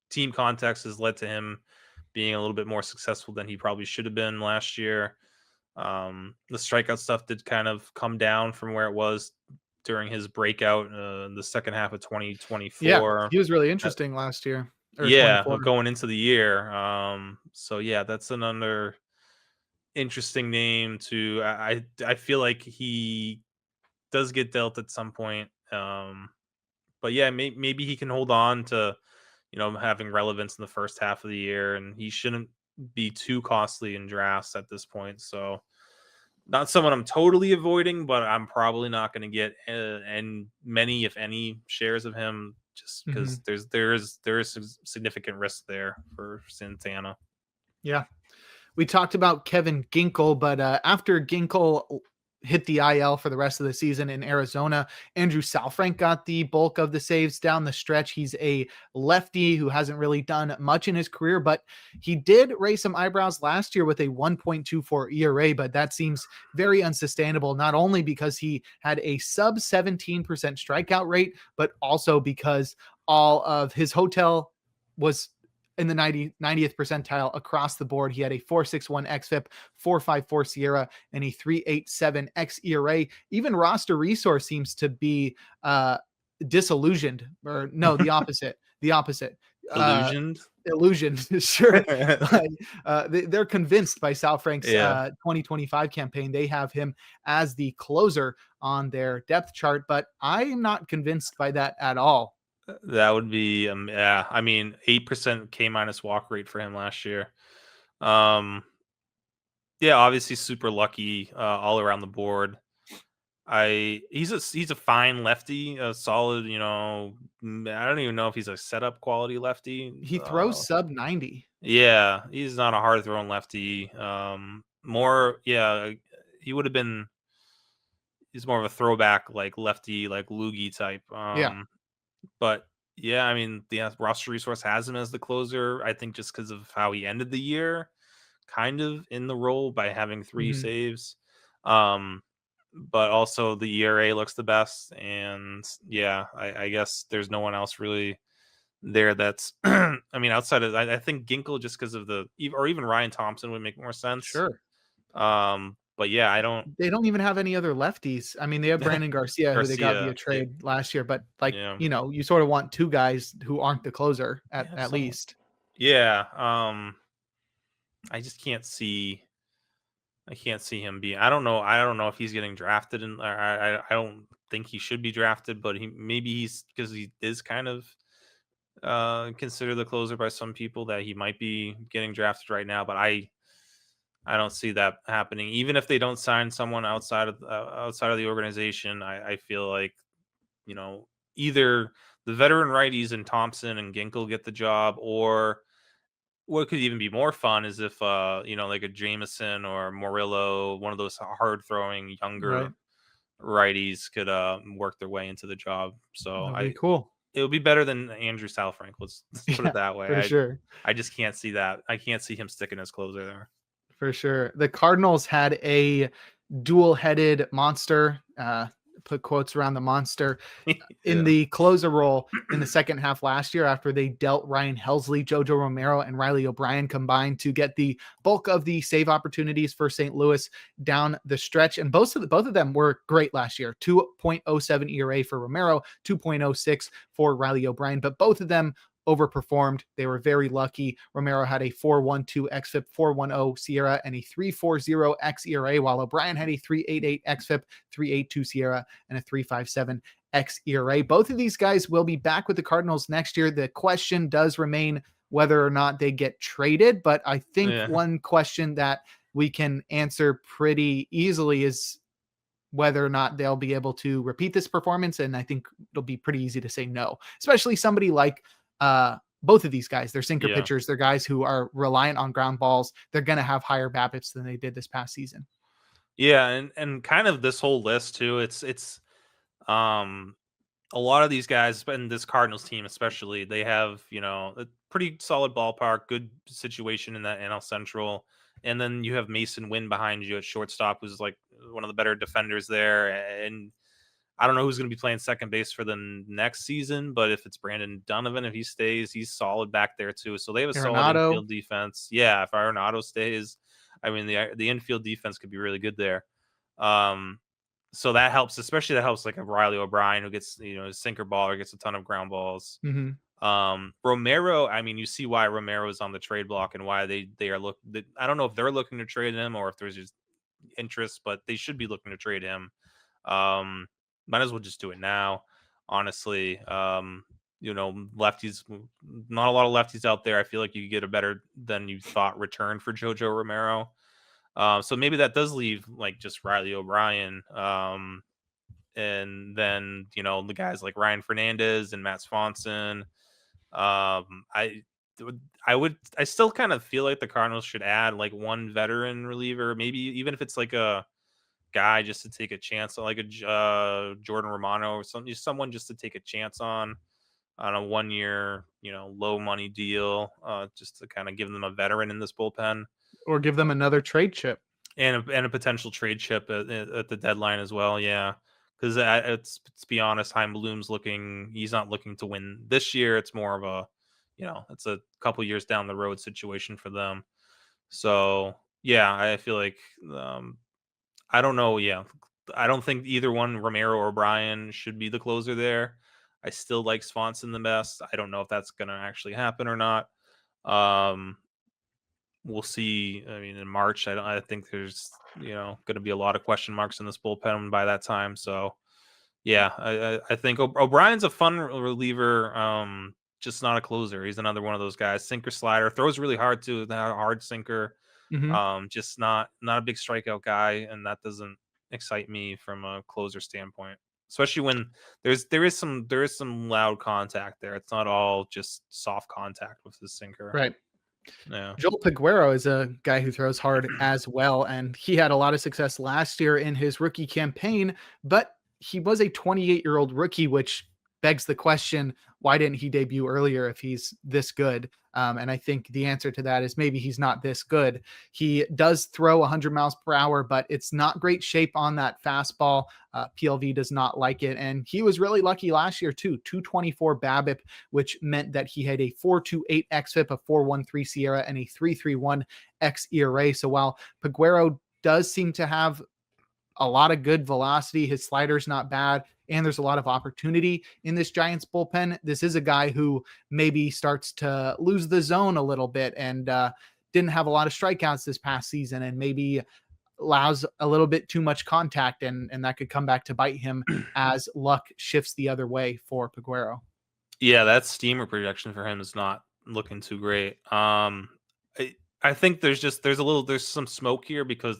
[SPEAKER 2] Team context has led to him being a little bit more successful than he probably should have been last year. The strikeout stuff did kind of come down from where it was during his breakout in the second half of 2024.
[SPEAKER 1] Yeah, he was really interesting last year.
[SPEAKER 2] Yeah, going into the year. So yeah, that's another interesting name to. I feel like he does get dealt at some point. But yeah, maybe he can hold on to, having relevance in the first half of the year, and he shouldn't be too costly in drafts at this point. So not someone I'm totally avoiding, but I'm probably not going to get and many, if any, shares of him, just because there is significant risk there for Santana.
[SPEAKER 1] Yeah, we talked about Kevin Ginkel, but after Ginkel hit the IL for the rest of the season in Arizona, Andrew Saalfrank got the bulk of the saves down the stretch. He's a lefty who hasn't really done much in his career, but he did raise some eyebrows last year with a 1.24 ERA, but that seems very unsustainable, not only because he had a sub 17% strikeout rate, but also because all of his hotel was in the 90th percentile across the board. He had a 4.61 xFIP, 4.54 SIERA, and a 3.87 xERA. Even Roster Resource seems to be disillusioned, or no, the opposite. Illusioned, sure. They're convinced by Saalfrank's 2025 campaign. They have him as the closer on their depth chart, but I'm not convinced by that at all.
[SPEAKER 2] That would be, yeah. I mean, 8% K- walk rate for him last year. Yeah, obviously super lucky all around the board. He's a fine lefty, a solid. I don't even know if he's a setup quality lefty.
[SPEAKER 1] He throws sub 90.
[SPEAKER 2] Yeah, he's not a hard throwing lefty. More, yeah, he would have been. He's more of a throwback, like lefty, like loogie type. But yeah, I mean, the Roster Resource has him as the closer. I think just because of how he ended the year, kind of in the role by having 3 saves. But also the ERA looks the best, and yeah, I guess there's no one else really there that's. I mean, outside of I think Ginkel, just because of or even Ryan Thompson would make more sense.
[SPEAKER 1] Sure.
[SPEAKER 2] But yeah,
[SPEAKER 1] they don't even have any other lefties. I mean, they have Brandon Garcia, who they got via trade last year, but you sort of want 2 guys who aren't the closer at least.
[SPEAKER 2] Yeah. I just can't see him being. I don't know if he's getting drafted, and I don't think he should be drafted, but he's because he is kind of considered the closer by some people, that he might be getting drafted right now, but I don't see that happening. Even if they don't sign someone outside of the organization, I feel like, either the veteran righties and Thompson and Ginkel get the job, or what could even be more fun is if like a Jameson or Murillo, one of those hard throwing younger righties, could work their way into the job. So
[SPEAKER 1] that'd be cool.
[SPEAKER 2] It would be better than Andrew Saalfrank. Let's put it that way.
[SPEAKER 1] For sure.
[SPEAKER 2] I just can't see that. I can't see him sticking as closer there.
[SPEAKER 1] For sure. The Cardinals had a dual-headed monster, put quotes around the monster, in the closer role in the second half last year, after they dealt Ryan Helsley, JoJo Romero, and Riley O'Brien combined to get the bulk of the save opportunities for St. Louis down the stretch. And both of them were great last year. 2.07 ERA for Romero, 2.06 for Riley O'Brien, but both of them overperformed. They were very lucky. Romero had a 4.12 xFIP, 4.10 SIERA, and a 3.40 xERA, while O'Brien had a 3.88 xFIP, 3.82 SIERA, and a 3.57 xERA. Both of these guys will be back with the Cardinals next year. The question does remain whether or not they get traded, but I think one question that we can answer pretty easily is whether or not they'll be able to repeat this performance, and I think it'll be pretty easy to say no, especially somebody like both of these guys. They're sinker pitchers. They're guys who are reliant on ground balls. They're going to have higher BABIPs than they did this past season.
[SPEAKER 2] Yeah, and kind of this whole list too. It's a lot of these guys, and this Cardinals team especially, they have, a pretty solid ballpark, good situation in that NL Central. And then you have Mason Wynn behind you at shortstop, who's like one of the better defenders there. And I don't know who's going to be playing second base for the next season, but if it's Brandon Donovan, if he stays, he's solid back there too. So they have a solid infield defense. Yeah, if Arenado stays, I mean, the infield defense could be really good there. So that helps, especially that helps like a Riley O'Brien who gets, his sinker baller, gets a ton of ground balls. Romero, I mean, you see why Romero is on the trade block and why they are I don't know if they're looking to trade him or if there's just interest, but they should be looking to trade him. Might as well just do it now, honestly. Lefties, not a lot of lefties out there. I feel like you get a better than you thought return for JoJo Romero. So maybe that does leave like just Riley O'Brien. And then, the guys like Ryan Fernandez and Matt Swanson. I still kind of feel like the Cardinals should add like one veteran reliever, maybe even if it's like a guy just to take a chance on, like a Jordan Romano or someone just to take a chance on a 1 year, low money deal, just to kind of give them a veteran in this bullpen,
[SPEAKER 1] or give them another trade chip
[SPEAKER 2] and a potential trade chip at the deadline as well. Yeah. Because let's be honest, Chaim Bloom's he's not looking to win this year. It's more of a, it's a couple years down the road situation for them. So yeah, I feel like, I don't know. Yeah. I don't think either one, Romero or O'Brien, should be the closer there. I still like Swanson the best. I don't know if that's going to actually happen or not. We'll see. I mean, in March, I think there's, going to be a lot of question marks in this bullpen by that time. So yeah, I think O'Brien's a fun reliever. Just not a closer. He's another one of those guys. Sinker, slider, throws really hard too. Hard sinker. Just not a big strikeout guy, and that doesn't excite me from a closer standpoint, especially when there is some loud contact there. It's not all just soft contact with the sinker.
[SPEAKER 1] Right.
[SPEAKER 2] Yeah.
[SPEAKER 1] Joel Peguero is a guy who throws hard as well, and he had a lot of success last year in his rookie campaign, but he was a 28-year-old rookie, which begs the question, why didn't he debut earlier if he's this good? And I think the answer to that is maybe he's not this good. He does throw 100 miles per hour, but it's not great shape on that fastball. PLV does not like it. And he was really lucky last year too, 224 BABIP, which meant that he had a 4.28 xFIP, a 4.13 Sierra, and a 3.31 xERA. So while Peguero does seem to have a lot of good velocity, his slider's not bad, and there's a lot of opportunity in this Giants bullpen, this is a guy who maybe starts to lose the zone a little bit and didn't have a lot of strikeouts this past season, and maybe allows a little bit too much contact, and that could come back to bite him as luck shifts the other way for Peguero.
[SPEAKER 2] Yeah, that steamer projection for him is not looking too great. I think there's some smoke here because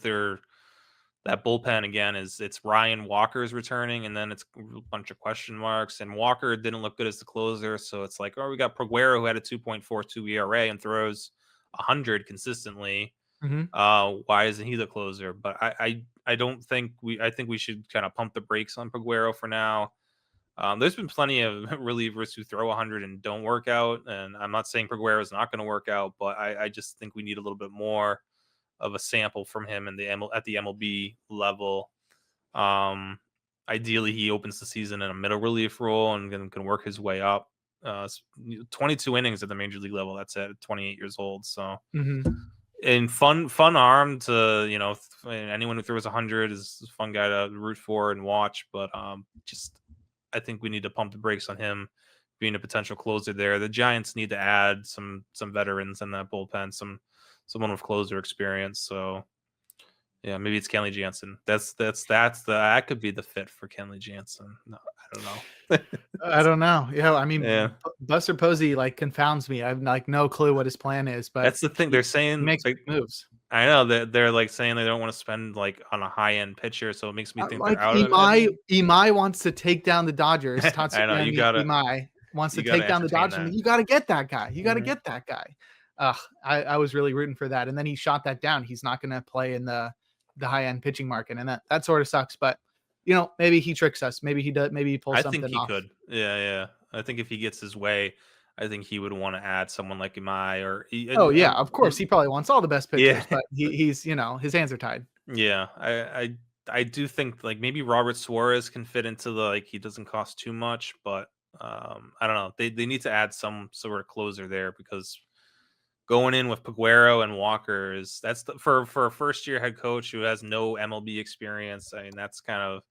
[SPEAKER 2] that bullpen again it's Ryan Walker's returning, and then it's a bunch of question marks, and Walker didn't look good as the closer. So it's like, we got Peguero who had a 2.42 ERA and throws 100 consistently. Why isn't he the closer? But I think we should kind of pump the brakes on Peguero for now. There's been plenty of relievers who throw 100 and don't work out, and I'm not saying Peguero is not going to work out, but I just think we need a little bit more of a sample from him at the MLB level. Ideally, he opens the season in a middle relief role and can work his way up. 22 innings at the major league level. That's at 28 years old. So, and fun arm to anyone who throws 100 is a fun guy to root for and watch. But I think we need to pump the brakes on him being a potential closer there. The Giants need to add some veterans in that bullpen, someone with closer experience. So yeah, maybe it's Kenley Jansen. That could be the fit for Kenley Jansen. No, I don't know.
[SPEAKER 1] I don't know. Yeah, I mean, Buster Posey confounds me. I have no clue what his plan is, but
[SPEAKER 2] that's the thing. They're saying
[SPEAKER 1] he makes moves.
[SPEAKER 2] I know that they're saying they don't want to spend on a high end pitcher, so it makes me think they're out
[SPEAKER 1] of it. Imai wants to take down the Dodgers.
[SPEAKER 2] I know
[SPEAKER 1] Imai wants to take down the Dodgers. You got to get that guy. You got to get that guy. I was really rooting for that, and then he shot that down. He's not going to play in the high end pitching market, and that sort of sucks. But maybe he tricks us. Maybe he does. Maybe he pulls
[SPEAKER 2] I
[SPEAKER 1] something
[SPEAKER 2] think he
[SPEAKER 1] off.
[SPEAKER 2] could. Yeah. I think if he gets his way, I think he would want to add someone like Imai or.
[SPEAKER 1] Oh yeah, of course he probably wants all the best pitchers,
[SPEAKER 2] Yeah.
[SPEAKER 1] but he's his hands are tied.
[SPEAKER 2] Yeah, I do think like maybe Robert Suarez can fit into the like he doesn't cost too much, but I don't know. They need to add some sort of closer there because going in with Peguero and Walker for a first year head coach who has no MLB experience. I mean, that's kind of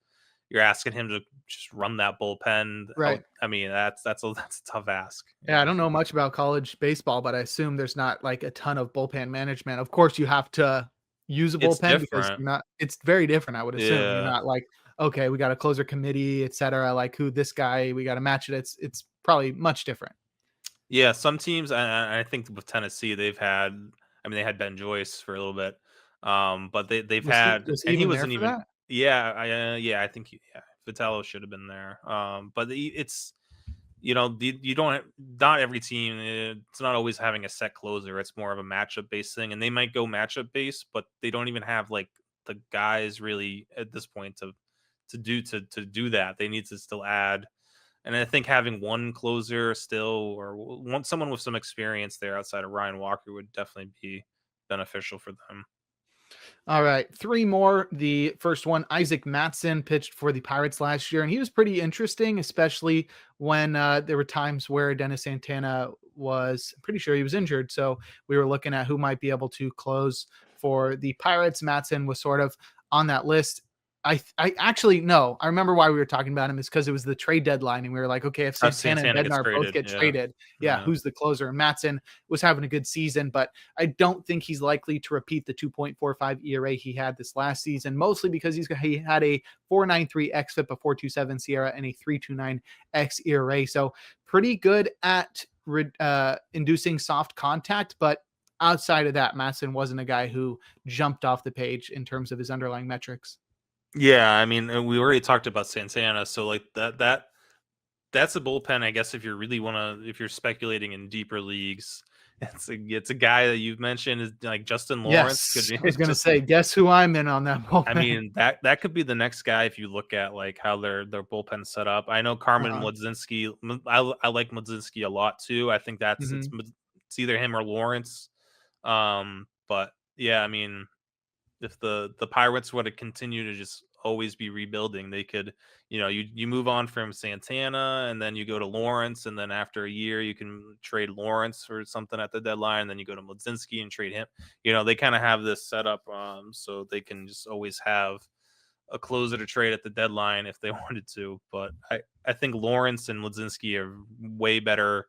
[SPEAKER 2] you're asking him to just run that bullpen.
[SPEAKER 1] Right.
[SPEAKER 2] I mean, that's a tough ask.
[SPEAKER 1] Yeah, I don't know much about college baseball, but I assume there's not like a ton of bullpen management. Of course, you have to use a
[SPEAKER 2] It's
[SPEAKER 1] bullpen because
[SPEAKER 2] different.
[SPEAKER 1] it's very different, I would assume. You're
[SPEAKER 2] Yeah.
[SPEAKER 1] not like, okay, we got a closer committee, etc. Like who this guy, we got to match it. It's probably much different.
[SPEAKER 2] Yeah, some teams, I think with Tennessee, they had Ben Joyce for a little bit, but they've had,
[SPEAKER 1] Was he
[SPEAKER 2] and he
[SPEAKER 1] even there
[SPEAKER 2] wasn't
[SPEAKER 1] for
[SPEAKER 2] even,
[SPEAKER 1] that?
[SPEAKER 2] I think Vitello should have been there, but it's you don't not every team, it's not always having a set closer. It's more of a matchup based thing, and they might go matchup based, but they don't even have like the guys really at this point to do that. They need to still add. And I think having one closer still, or someone with some experience there outside of Ryan Walker would definitely be beneficial for them.
[SPEAKER 1] All right, 3 more. The first one, Isaac Mattson pitched for the Pirates last year, and he was pretty interesting, especially when there were times where Dennis Santana was pretty sure he was injured. So we were looking at who might be able to close for the Pirates. Mattson was sort of on that list. I actually no. I remember why we were talking about him is because it was the trade deadline, and we were like, okay, if Santana and
[SPEAKER 2] Gets
[SPEAKER 1] Bednar both
[SPEAKER 2] traded,
[SPEAKER 1] get traded,
[SPEAKER 2] yeah.
[SPEAKER 1] who's the closer? And Mattson was having a good season, but I don't think he's likely to repeat the 2.45 ERA he had this last season, mostly because he had a 4.93 xFIP, a 4.27 SIERA, and a 3.29 xERA. So pretty good at inducing soft contact, but outside of that, Mattson wasn't a guy who jumped off the page in terms of his underlying metrics.
[SPEAKER 2] Yeah, I mean, we already talked about Santana, so like that's a bullpen. I guess if you're speculating in deeper leagues, it's a guy that you've mentioned is like Justin Lawrence.
[SPEAKER 1] Yes, I was going to say, guess who I'm in on that bullpen.
[SPEAKER 2] I mean, that could be the next guy if you look at like how their bullpen set up. I know Carmen Mlodzinski. I like Mlodzinski a lot too. I think it's either him or Lawrence. But yeah, I mean, if the Pirates were to continue to just always be rebuilding, they could, you move on from Santana and then you go to Lawrence, and then after a year you can trade Lawrence for something at the deadline, and then you go to Mlodzinski and trade him. They kind of have this set up so they can just always have a closer to trade at the deadline if they wanted to. But I think Lawrence and Mlodzinski are way better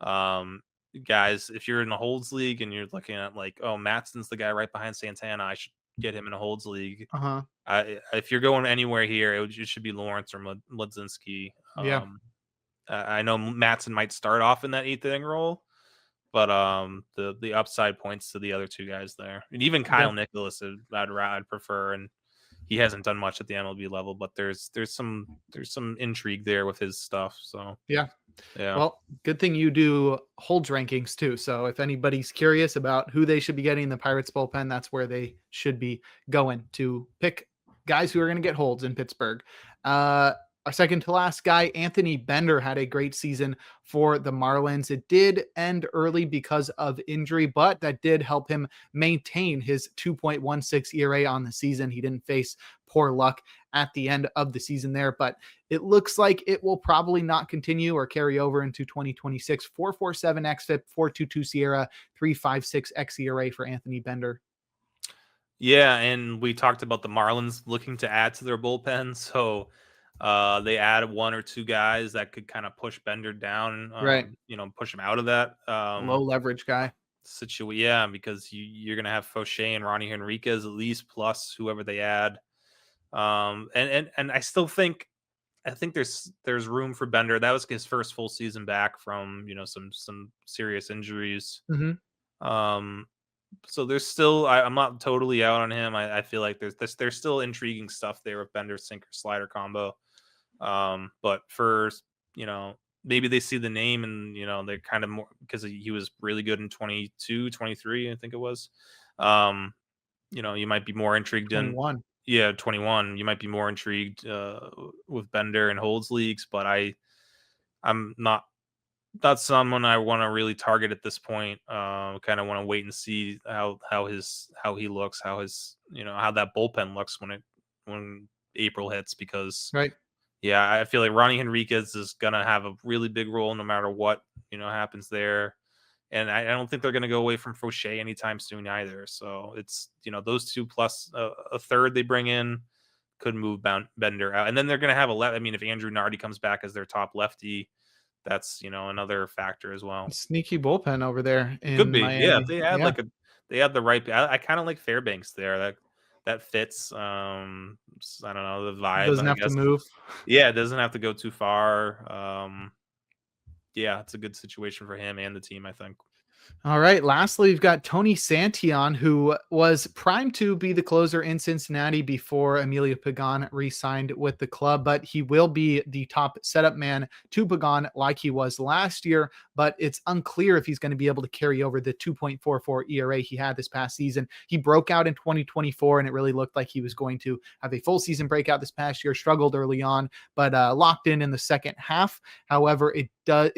[SPEAKER 2] guys. If you're in a holds league and you're looking at like, oh, Mattson's the guy right behind Santana, I should get him in a holds league. If you're going anywhere here, it should be Lawrence or Mlodzinski. I know Mattson might start off in that 8th inning role, but the upside points to the other two guys there, and even Kyle Nicholas, I'd prefer, and he hasn't done much at the MLB level, but there's some intrigue there with his stuff. So
[SPEAKER 1] yeah.
[SPEAKER 2] Yeah.
[SPEAKER 1] Well, good thing you do holds rankings too. So if anybody's curious about who they should be getting in the Pirates bullpen, that's where they should be going to pick guys who are going to get holds in Pittsburgh. Our second to last guy, Anthony Bender, had a great season for the Marlins. It did end early because of injury, but that did help him maintain his 2.16 ERA on the season. He didn't face poor luck at the end of the season there, but it looks like it will probably not continue or carry over into 2026. 4.47 xFIP, 4.22 SIERA, 3.56 xERA for Anthony Bender.
[SPEAKER 2] Yeah, and we talked about the Marlins looking to add to their bullpen, so they added 1 or 2 guys that could kind of push Bender down, push him out of that
[SPEAKER 1] low leverage guy
[SPEAKER 2] situation. Yeah, because you're gonna have Fauché and Ronnie Henriquez at least, plus whoever they add. And I still think there's room for Bender. That was his first full season back from some serious injuries. So there's still, I'm not totally out on him. I feel like there's still intriguing stuff there with Bender sinker slider combo. But for maybe they see the name and they're kind of more, because he was really good in 22, 23, I think it was. You might be more intrigued
[SPEAKER 1] 21.
[SPEAKER 2] Yeah, 21. You might be more intrigued with Bender and Holds leagues, but I'm not someone I want to really target at this point. Kind of want to wait and see how he looks, how that bullpen looks when April hits, because
[SPEAKER 1] Right.
[SPEAKER 2] yeah, I feel like Ronnie Henriquez is gonna have a really big role no matter what happens there. And I don't think they're going to go away from Fauché anytime soon either. So it's, those two plus a third they bring in could move Bender out. And then they're going to have if Andrew Nardi comes back as their top lefty, that's, another factor as well.
[SPEAKER 1] Sneaky bullpen over there
[SPEAKER 2] Could
[SPEAKER 1] in
[SPEAKER 2] be.
[SPEAKER 1] Miami.
[SPEAKER 2] Yeah. If they had they had the right, I kind of like Fairbanks there. That fits. I don't know, the vibe.
[SPEAKER 1] Doesn't
[SPEAKER 2] I
[SPEAKER 1] have
[SPEAKER 2] guess.
[SPEAKER 1] to move.
[SPEAKER 2] Yeah. It doesn't have to go too far. Yeah, it's a good situation for him and the team, I think.
[SPEAKER 1] All right. Lastly, we've got Tony Santillain, who was primed to be the closer in Cincinnati before Emilio Pagan re-signed with the club, but he will be the top setup man to Pagan like he was last year. But it's unclear if he's going to be able to carry over the 2.44 ERA he had this past season. He broke out in 2024, and it really looked like he was going to have a full season breakout this past year. Struggled early on, but locked in the second half. However, the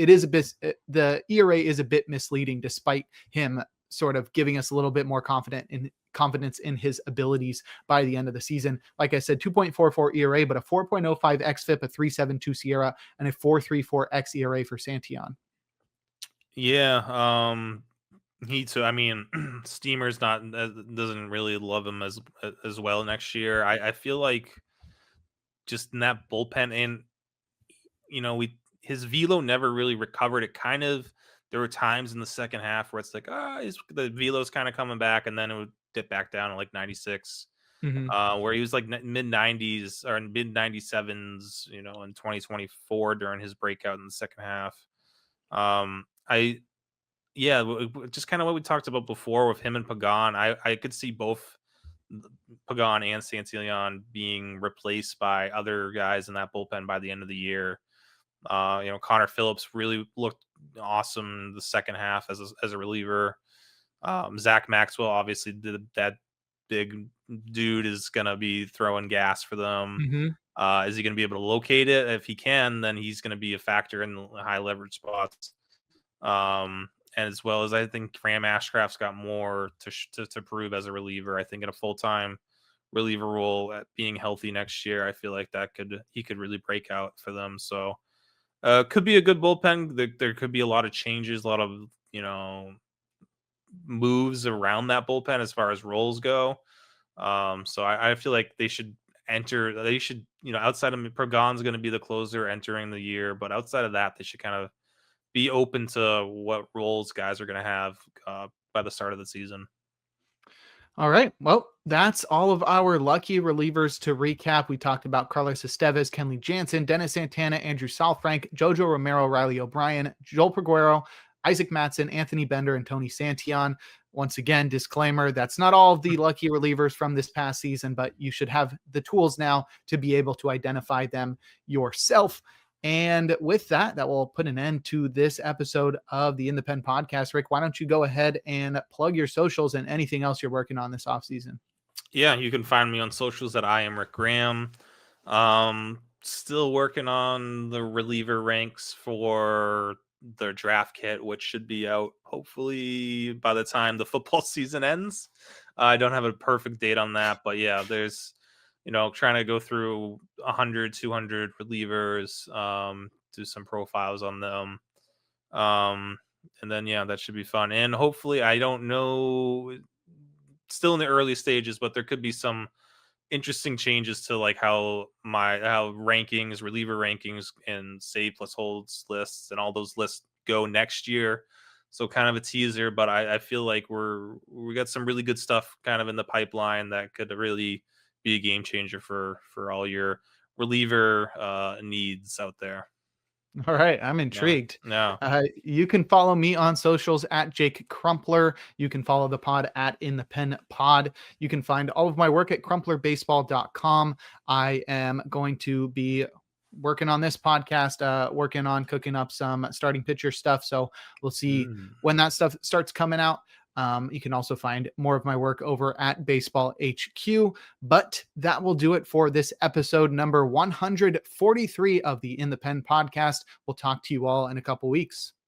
[SPEAKER 1] ERA is a bit misleading, despite him sort of giving us a little bit more confidence in his abilities by the end of the season. Like I said, 2.44 ERA, but a 4.05 xFIP, a 3.72 SIERA, and a 4.34 xERA for Santillain.
[SPEAKER 2] Yeah, he too. Steamer's doesn't really love him as well next year. I feel like just in that bullpen, and his velo never really recovered. It kind of, there were times in the second half where it's like, the velo's kind of coming back, and then it would dip back down to like 96, where he was like mid 90s or mid 97s, in 2024 during his breakout in the second half. Just kind of what we talked about before with him and Pagan. I could see both Pagan and Santillain being replaced by other guys in that bullpen by the end of the year. Connor Phillips really looked awesome the second half as a reliever. Zach Maxwell obviously did that. Big dude is gonna be throwing gas for them. Is he gonna be able to locate it? If he can, then he's gonna be a factor in the high leverage spots. And as well as I think Graham Ashcraft's got more to prove as a reliever. I think in a full-time reliever role, at being healthy next year, I feel like he could really break out for them. So could be a good bullpen. There could be a lot of changes, a lot of moves around that bullpen as far as roles go. So I feel like they should outside of Pagan's going to be the closer entering the year, but outside of that, they should kind of be open to what roles guys are going to have by the start of the season.
[SPEAKER 1] All right. Well, that's all of our lucky relievers to recap. We talked about Carlos Estevez, Kenley Jansen, Dennis Santana, Andrew Saalfrank, JoJo Romero, Riley O'Brien, Joel Peguero, Isaac Mattson, Anthony Bender, and Tony Santillain. Once again, disclaimer, that's not all of the lucky relievers from this past season, but you should have the tools now to be able to identify them yourself. And with that will put an end to this episode of the In the Pen podcast. Rick, why don't you go ahead and plug your socials and anything else you're working on this offseason?
[SPEAKER 2] Yeah, you can find me on socials at I am Rick Graham. Still working on the reliever ranks for the draft kit, which should be out hopefully by the time the football season ends. I don't have a perfect date on that, but yeah, there's trying to go through 100, 200 relievers, do some profiles on them. And then, yeah, that should be fun. And hopefully, I don't know, still in the early stages, but there could be some interesting changes to like how rankings, reliever rankings, and save plus holds lists and all those lists go next year. So kind of a teaser, but I feel like we got some really good stuff kind of in the pipeline that could really be a game changer for all your reliever needs out there.
[SPEAKER 1] All right. I'm intrigued.
[SPEAKER 2] No.
[SPEAKER 1] You can follow me on socials at Jake Crumpler. You can follow the pod at In the Pen Pod. You can find all of my work at crumplerbaseball.com. I am going to be working on this podcast, working on cooking up some starting pitcher stuff. So we'll see when that stuff starts coming out. You can also find more of my work over at Baseball HQ. But that will do it for this episode number 143 of the In the Pen podcast. We'll talk to you all in a couple weeks.